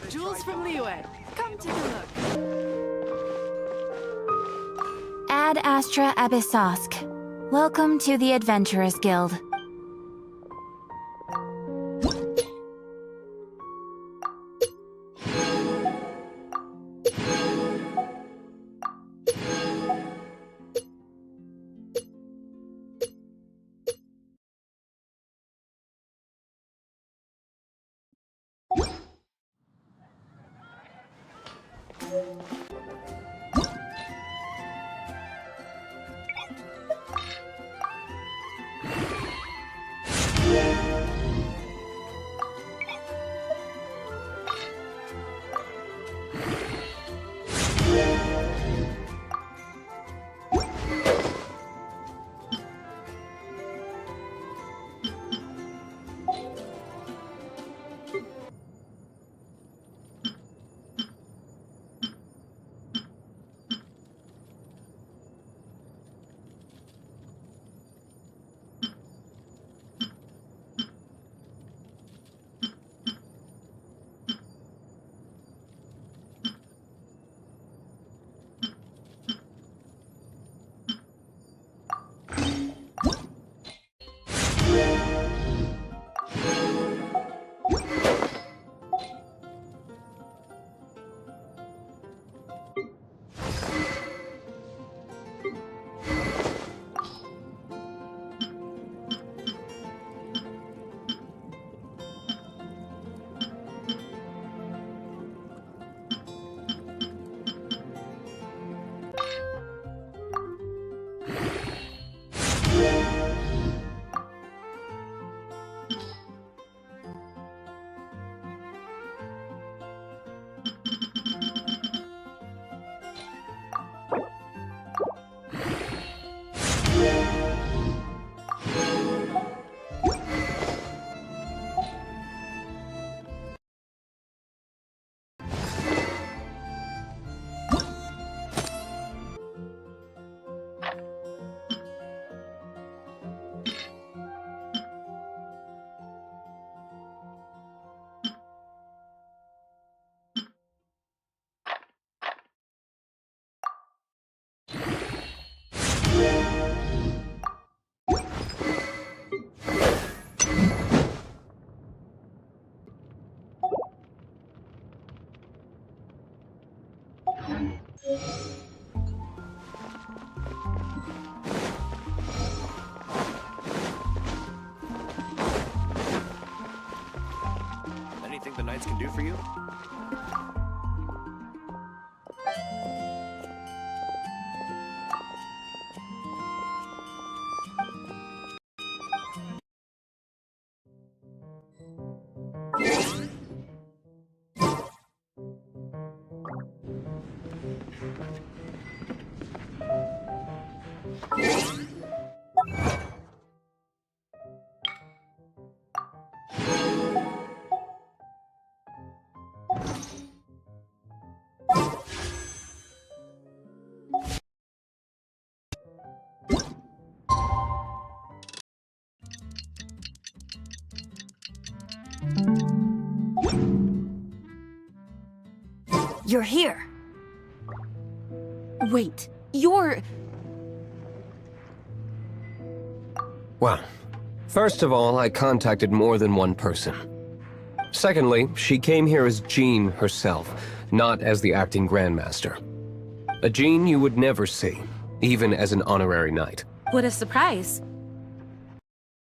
Jules from Liyue, come take a look. Ad Astra Abyssosk. Welcome to the Adventurers Guild. Anything the Knights can do for you? You're here. Wait, you're... Well, first of all, I contacted more than one person. Secondly, she came here as Jean herself, not as the acting Grandmaster. A Jean you would never see, even as an honorary knight. What a surprise.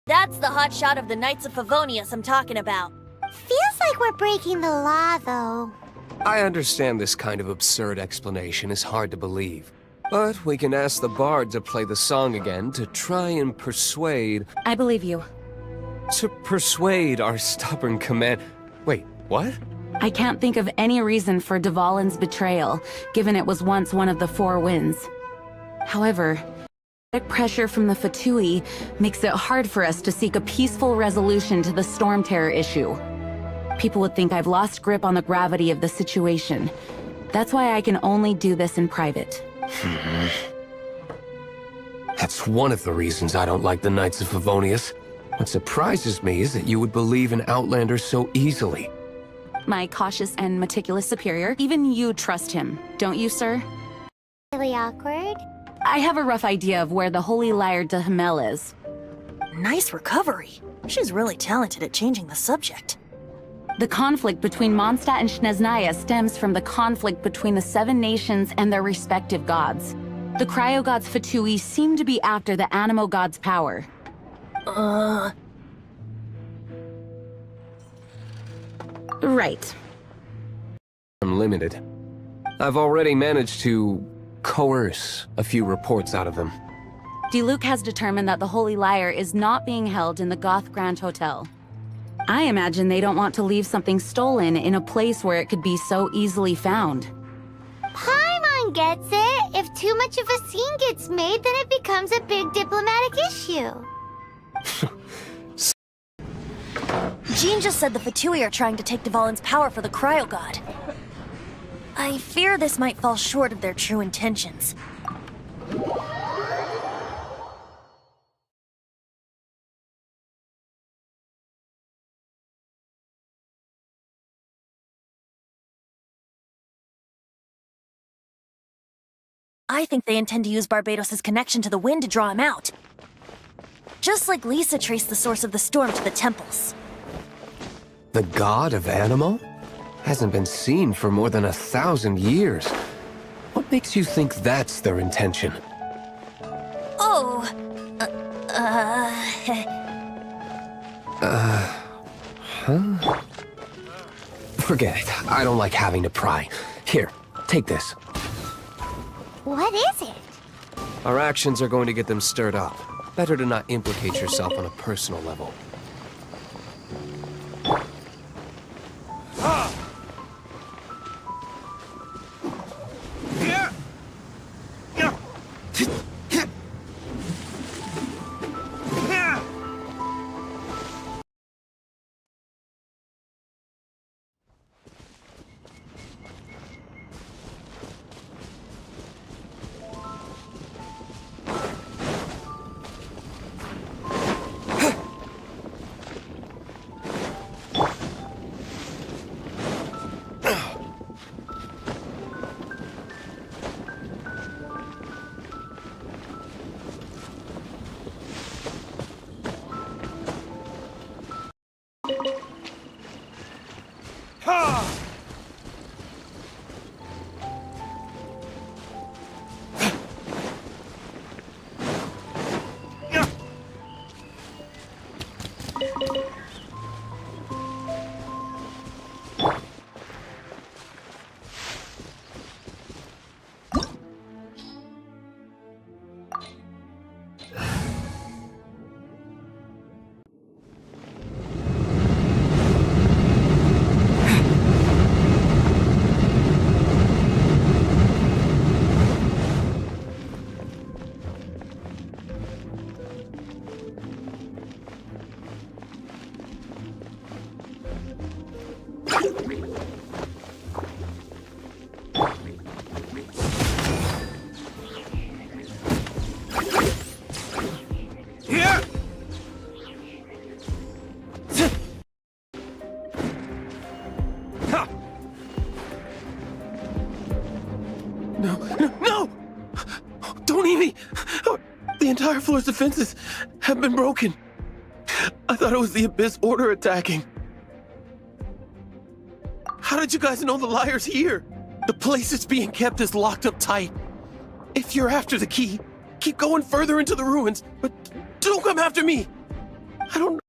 That's the hotshot of the Knights of Favonius I'm talking about. Feels like we're breaking the law, though. I understand this kind of absurd explanation is hard to believe, but we can ask the bard to play the song again to try and persuade... I believe you. To persuade our stubborn command... Wait, what? I can't think of any reason for Dvalin's betrayal, given it was once one of the Four Winds. However, pressure from the Fatui makes it hard for us to seek a peaceful resolution to the Storm Terror issue. People would think I've lost grip on the gravity of the situation. That's why I can only do this in private. That's one of the reasons I don't like the Knights of Favonius. What surprises me is that you would believe in Outlanders so easily. My cautious and meticulous superior, even you trust him, don't you, sir? Really awkward. I have a rough idea of where the Holy Lyre de Hamel is. Nice recovery. She's really talented at changing the subject. The conflict between Mondstadt and Snezhnaya stems from the conflict between the Seven Nations and their respective gods. The cryo-gods Fatui seem to be after the Animo god's power. Right. I'm limited. I've already managed to coerce a few reports out of them. Diluc has determined that the Holy Lyre is not being held in the Goth Grand Hotel. I imagine they don't want to leave something stolen in a place where it could be so easily found. Paimon gets it. If too much of a scene gets made, then it becomes a big diplomatic issue. Jean just said the Fatui are trying to take Dvalin's power for the Cryo God. I fear this might fall short of their true intentions. I think they intend to use Barbados' connection to the wind to draw him out. Just like Lisa traced the source of the storm to the temples. The god of Animo? Hasn't been seen for more than 1,000 years. What makes you think that's their intention? Oh, Huh? Forget it. I don't like having to pry. Here, take this. What is it? Our actions are going to get them stirred up. Better to not implicate yourself on a personal level. Don't eat me! The entire floor's defenses have been broken. I thought it was the Abyss Order attacking. How did you guys know the liar's here? The place it's being kept is locked up tight. If you're after the key, keep going further into the ruins, but don't come after me! I don't know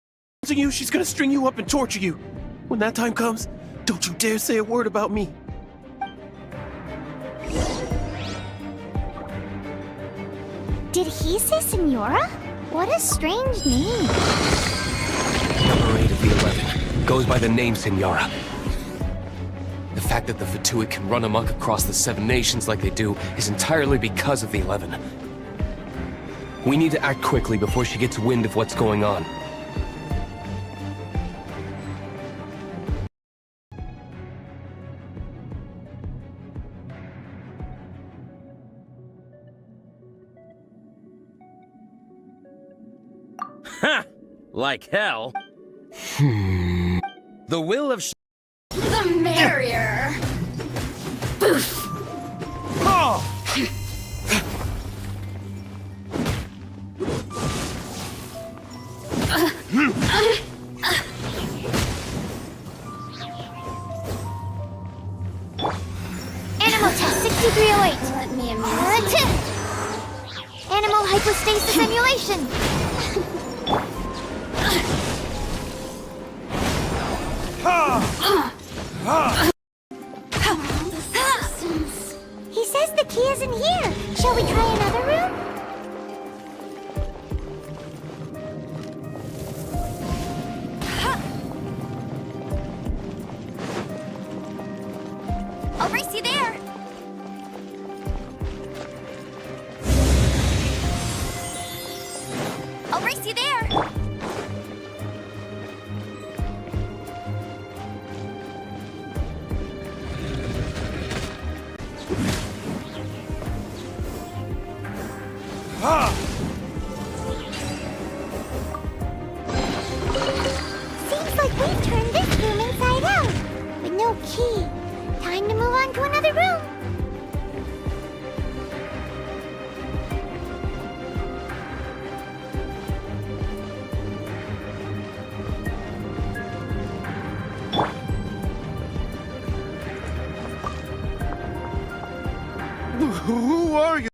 to you, she's gonna string you up and torture you. When that time comes, don't you dare say a word about me. Did he say Senora? What a strange name. Number 8 of the 11 goes by the name Senora. The fact that the Fatuit can run amok across the 7 nations like they do is entirely because of the 11. We need to act quickly before she gets wind of what's going on. Ha! Like hell. The will of The merrier. Boof. Oh! Animal test 6308. Let me amuse you. Animal hypostasis emulation. He says the key is in here. Shall we try another room? I'll race you there. I'll race you there. Seems like we've turned this room inside out. With no key. Time to move on to another room. Who are you?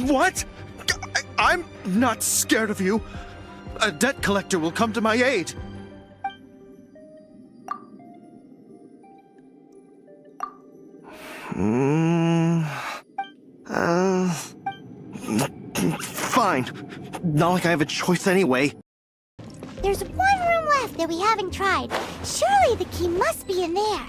What? I'm not scared of you. A debt collector will come to my aid. Fine. Not like I have a choice anyway. There's one room left that we haven't tried. Surely the key must be in there.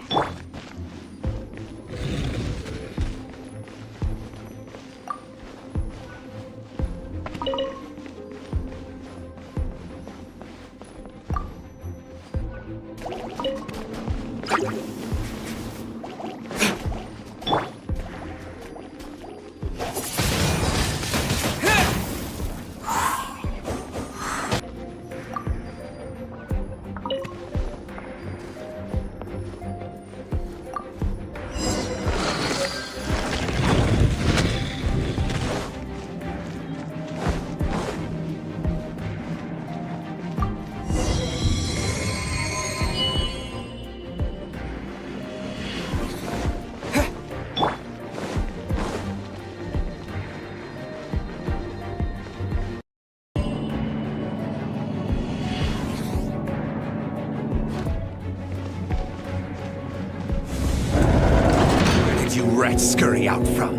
You rats scurry out from?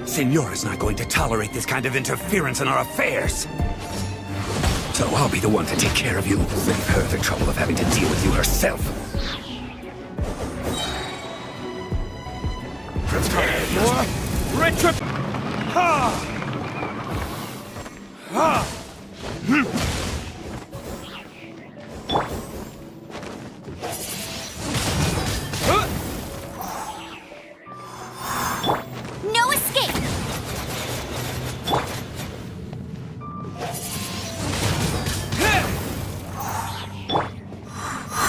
Senora's not going to tolerate this kind of interference in our affairs. So I'll be the one to take care of you. Save her the trouble of having to deal with you herself. Retrip! Ha! Ha! No escape.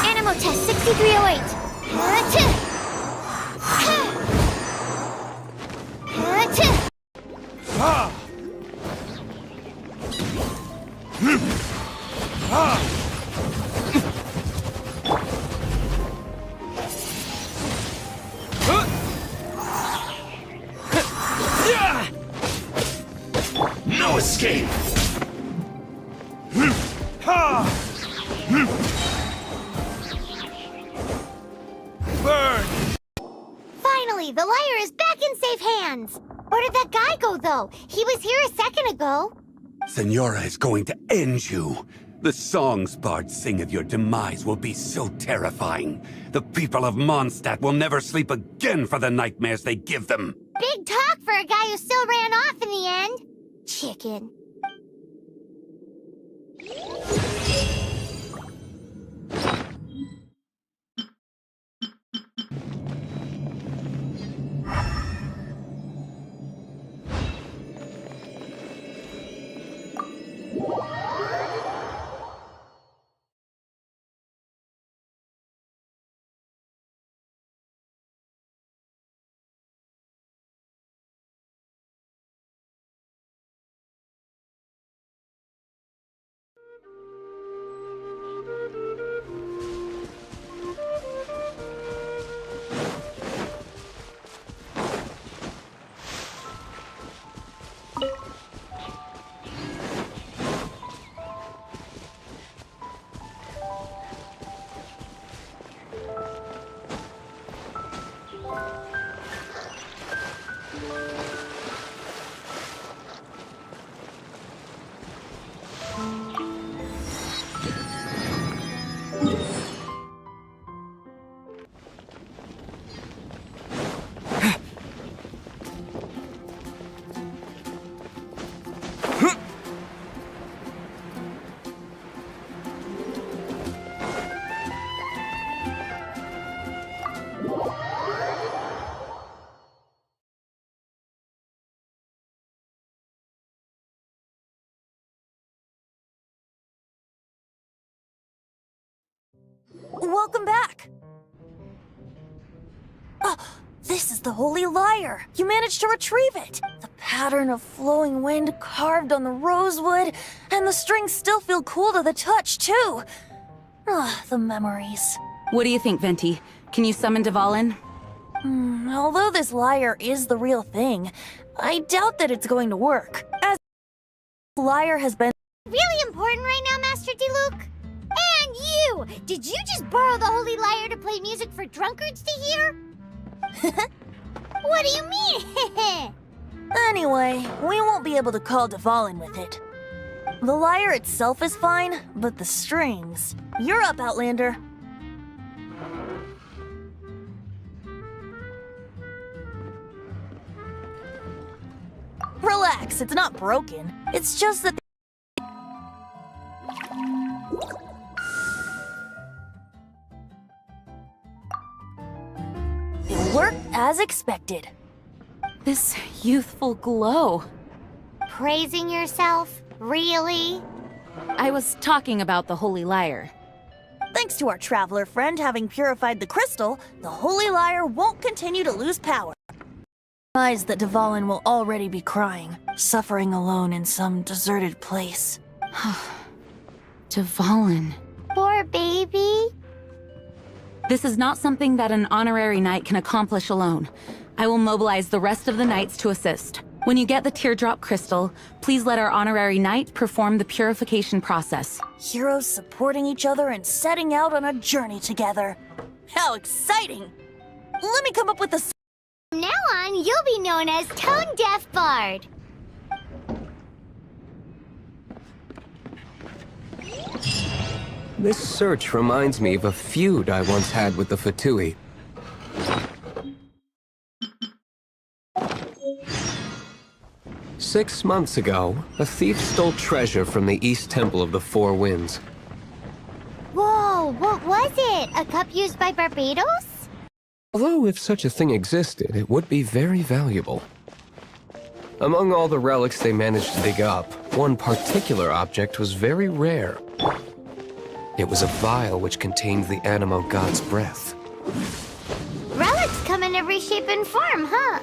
Animal Test 6308. No escape! Burn! Finally, the lyre is back in safe hands. Where did that guy go, though? He was here a second ago. Senora is going to end you. The songs bards sing of your demise will be so terrifying. The people of Mondstadt will never sleep again for the nightmares they give them. Big talk for a guy who still ran off in the end. Chicken. Welcome back! Oh, this is the Holy Lyre! You managed to retrieve it! The pattern of flowing wind carved on the rosewood, and the strings still feel cool to the touch, too! Ah, the memories. What do you think, Venti? Can you summon Dvalin? Although this lyre is the real thing, I doubt that it's going to work, as the lyre has been Really important right now, Master Diluc? And you! Did you just borrow the Holy Lyre to play music for drunkards to hear? What do you mean? Anyway, we won't be able to call Dvalin with it. The lyre itself is fine, but the strings... You're up, Outlander. Relax, it's not broken. It's just that... It worked as expected. This youthful glow. Praising yourself? Really? I was talking about the Holy Lyre. Thanks to our traveler friend having purified the crystal, the Holy Lyre won't continue to lose power. I realize that Dvalin will already be crying, suffering alone in some deserted place. Dvalin. Poor baby. This is not something that an honorary knight can accomplish alone. I will mobilize the rest of the knights to assist. When you get the teardrop crystal, please let our honorary knight perform the purification process. Heroes supporting each other and setting out on a journey together. How exciting! Let me come up with a... From now on, you'll be known as Tone Deaf Bard. This search reminds me of a feud I once had with the Fatui. Six months ago, a thief stole treasure from the East Temple of the Four Winds. Whoa, what was it? A cup used by Barbados? Although if such a thing existed, it would be very valuable. Among all the relics they managed to dig up, one particular object was very rare. It was a vial which contained the Animo God's breath. Relics come in every shape and form, huh?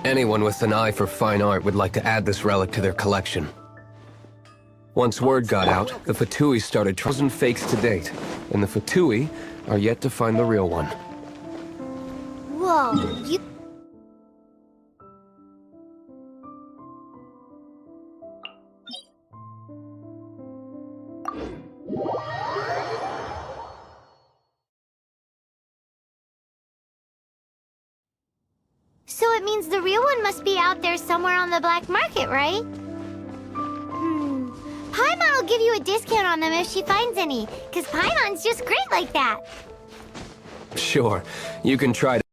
Anyone with an eye for fine art would like to add this relic to their collection. Once word got out, the Fatui started 1,000 fakes to date, and the Fatui are yet to find the real one. Whoa, you... So it means the real one must be out there somewhere on the black market, right? Paimon will give you a discount on them if she finds any, because Paimon's just great like that. Sure, you can try to...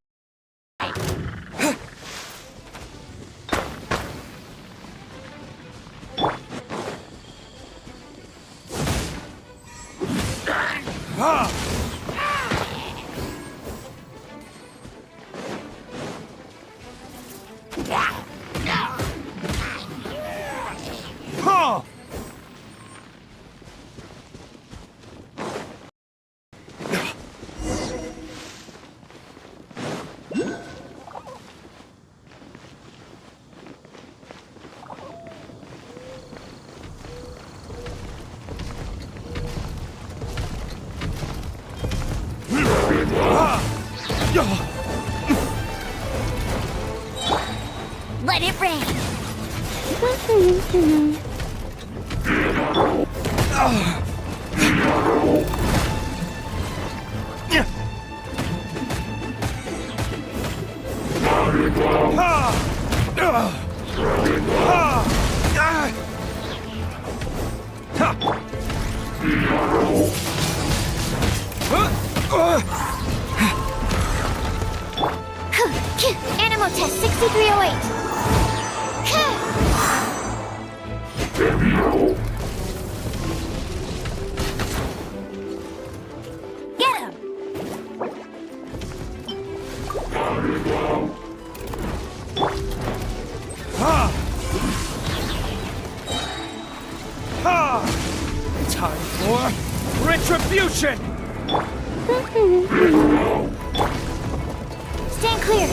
Let it rain. Animo test 6308. Get him! Time for retribution! Stand clear.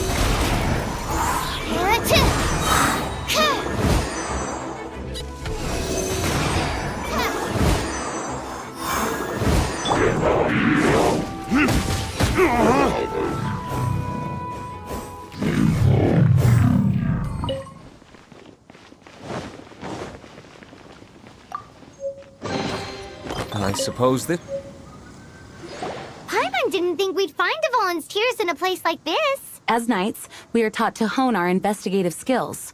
I suppose that... Paimon didn't think we'd find Devolin's tears in a place like this. As knights, we are taught to hone our investigative skills.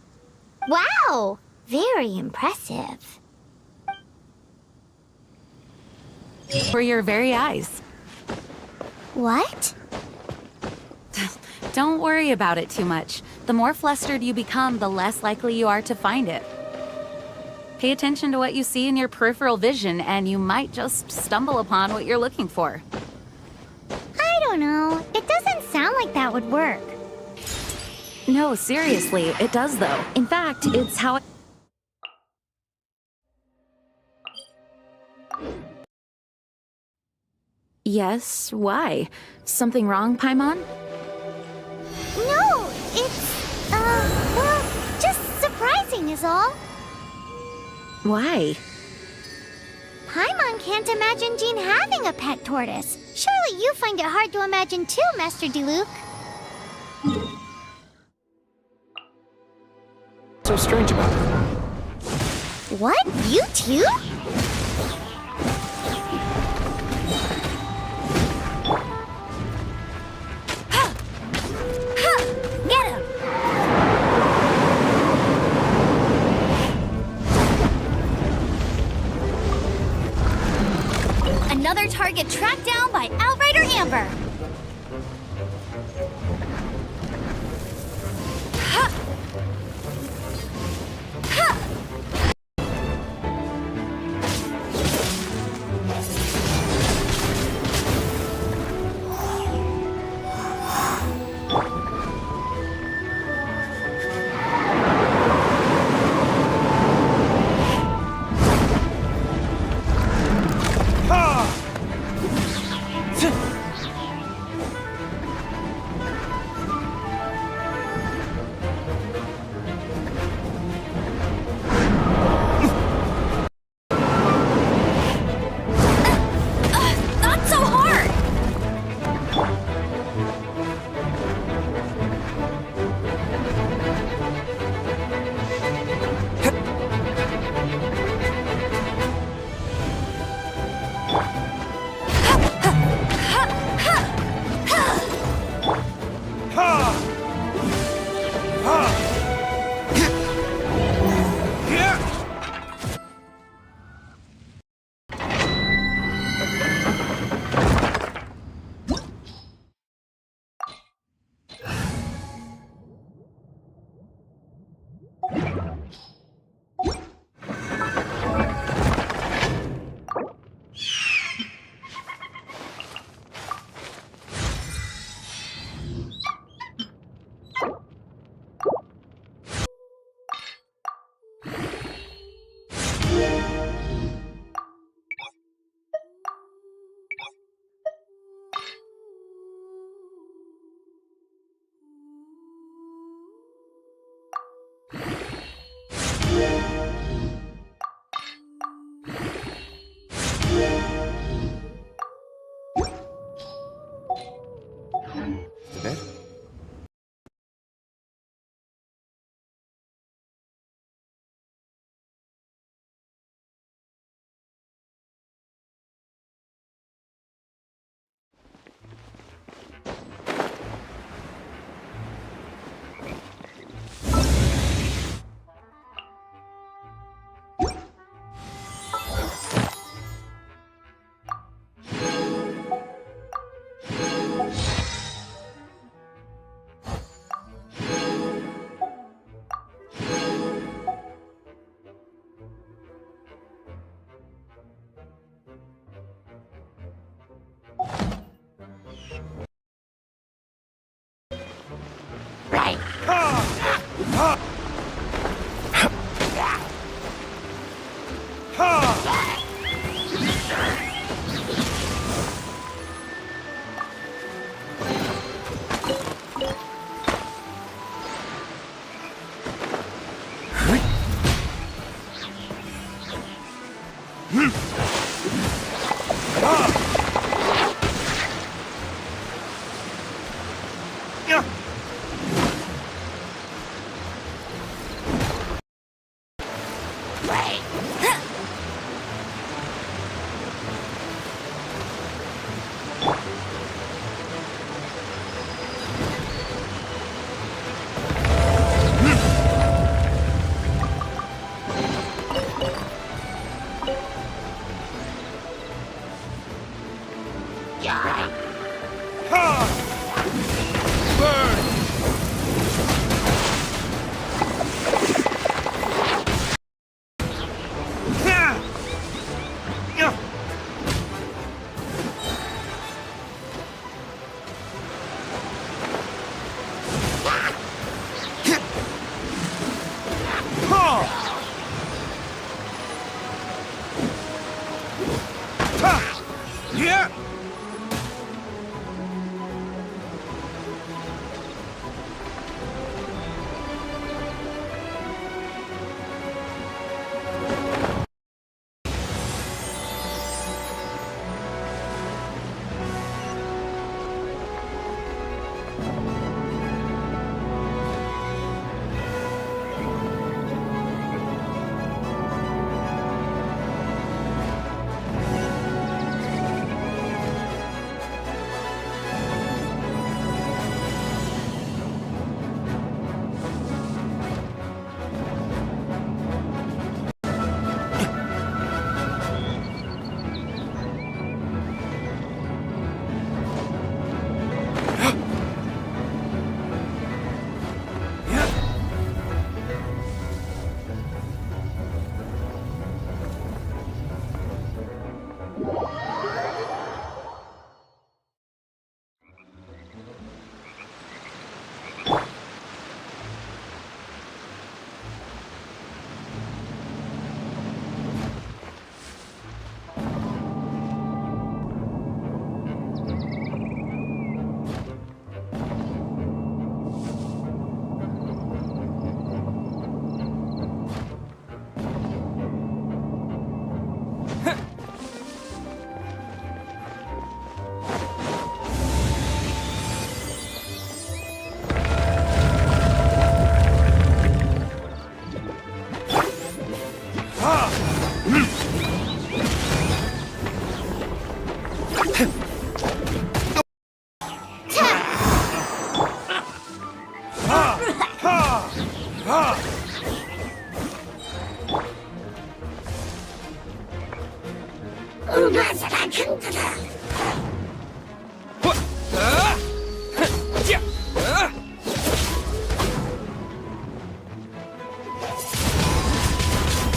Wow! Very impressive. For your very eyes. What? Don't worry about it too much. The more flustered you become, the less likely you are to find it. Pay attention to what you see in your peripheral vision, and you might just stumble upon what you're looking for. I don't know. It doesn't sound like that would work. No, seriously, it does though. In fact, it's how Yes, why? Something wrong, Paimon? No, it's, well, just surprising is all. Why? Paimon can't imagine Jean having a pet tortoise. Surely you find it hard to imagine too, Master Diluc. So strange about it. What? You too? Get him! Another target tracked down by Outrider Amber.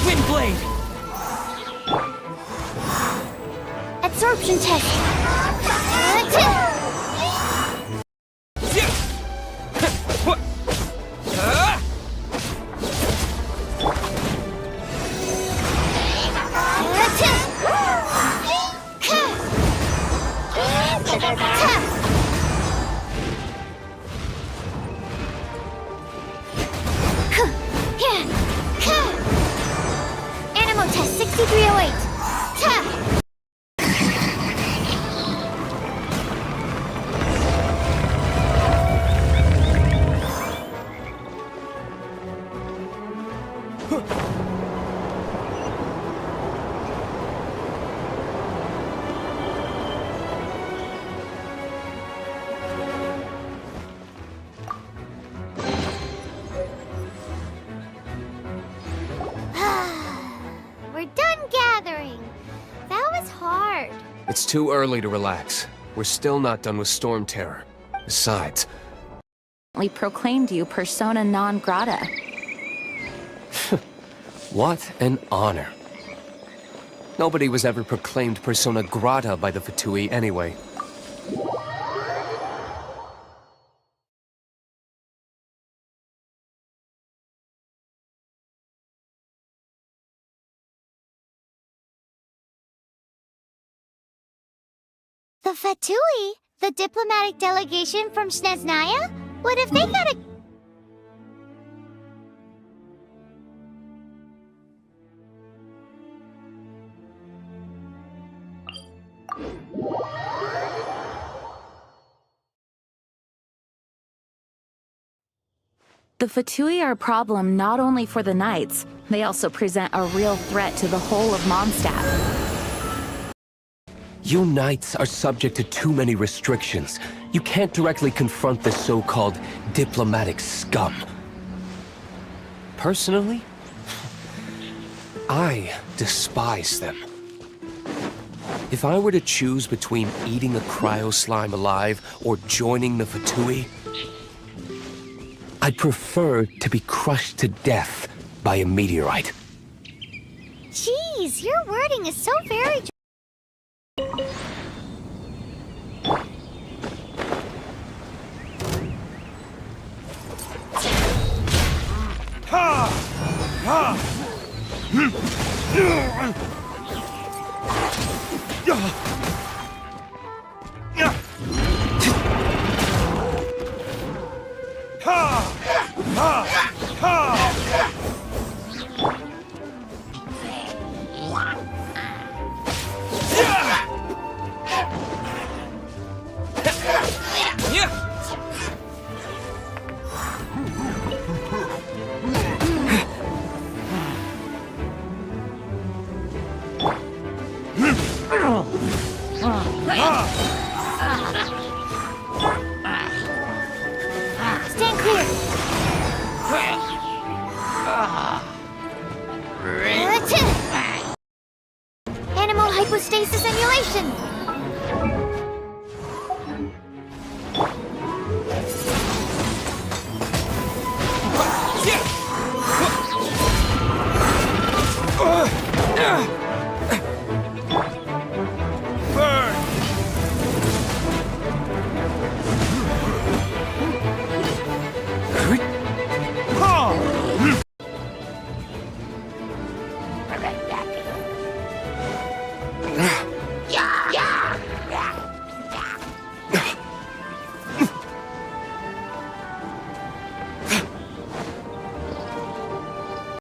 Windblade! Absorption test. Animal test 6308. We're done gathering. That was hard. It's too early to relax. We're still not done with Storm Terror. Besides, We proclaimed you persona non grata. what an honor. Nobody was ever proclaimed persona grata by the Fatui anyway. The Fatui? The diplomatic delegation from Snezhnaya? What if they got a... The Fatui are a problem not only for the Knights, they also present a real threat to the whole of Mondstadt. You Knights are subject to too many restrictions. You can't directly confront the so-called diplomatic scum. Personally, I despise them. If I were to choose between eating a cryo slime alive or joining the Fatui, I'd prefer to be crushed to death by a meteorite. Jeez, your wording is so very... Ha! Ha! Stand clear! Animal hypostasis emulation!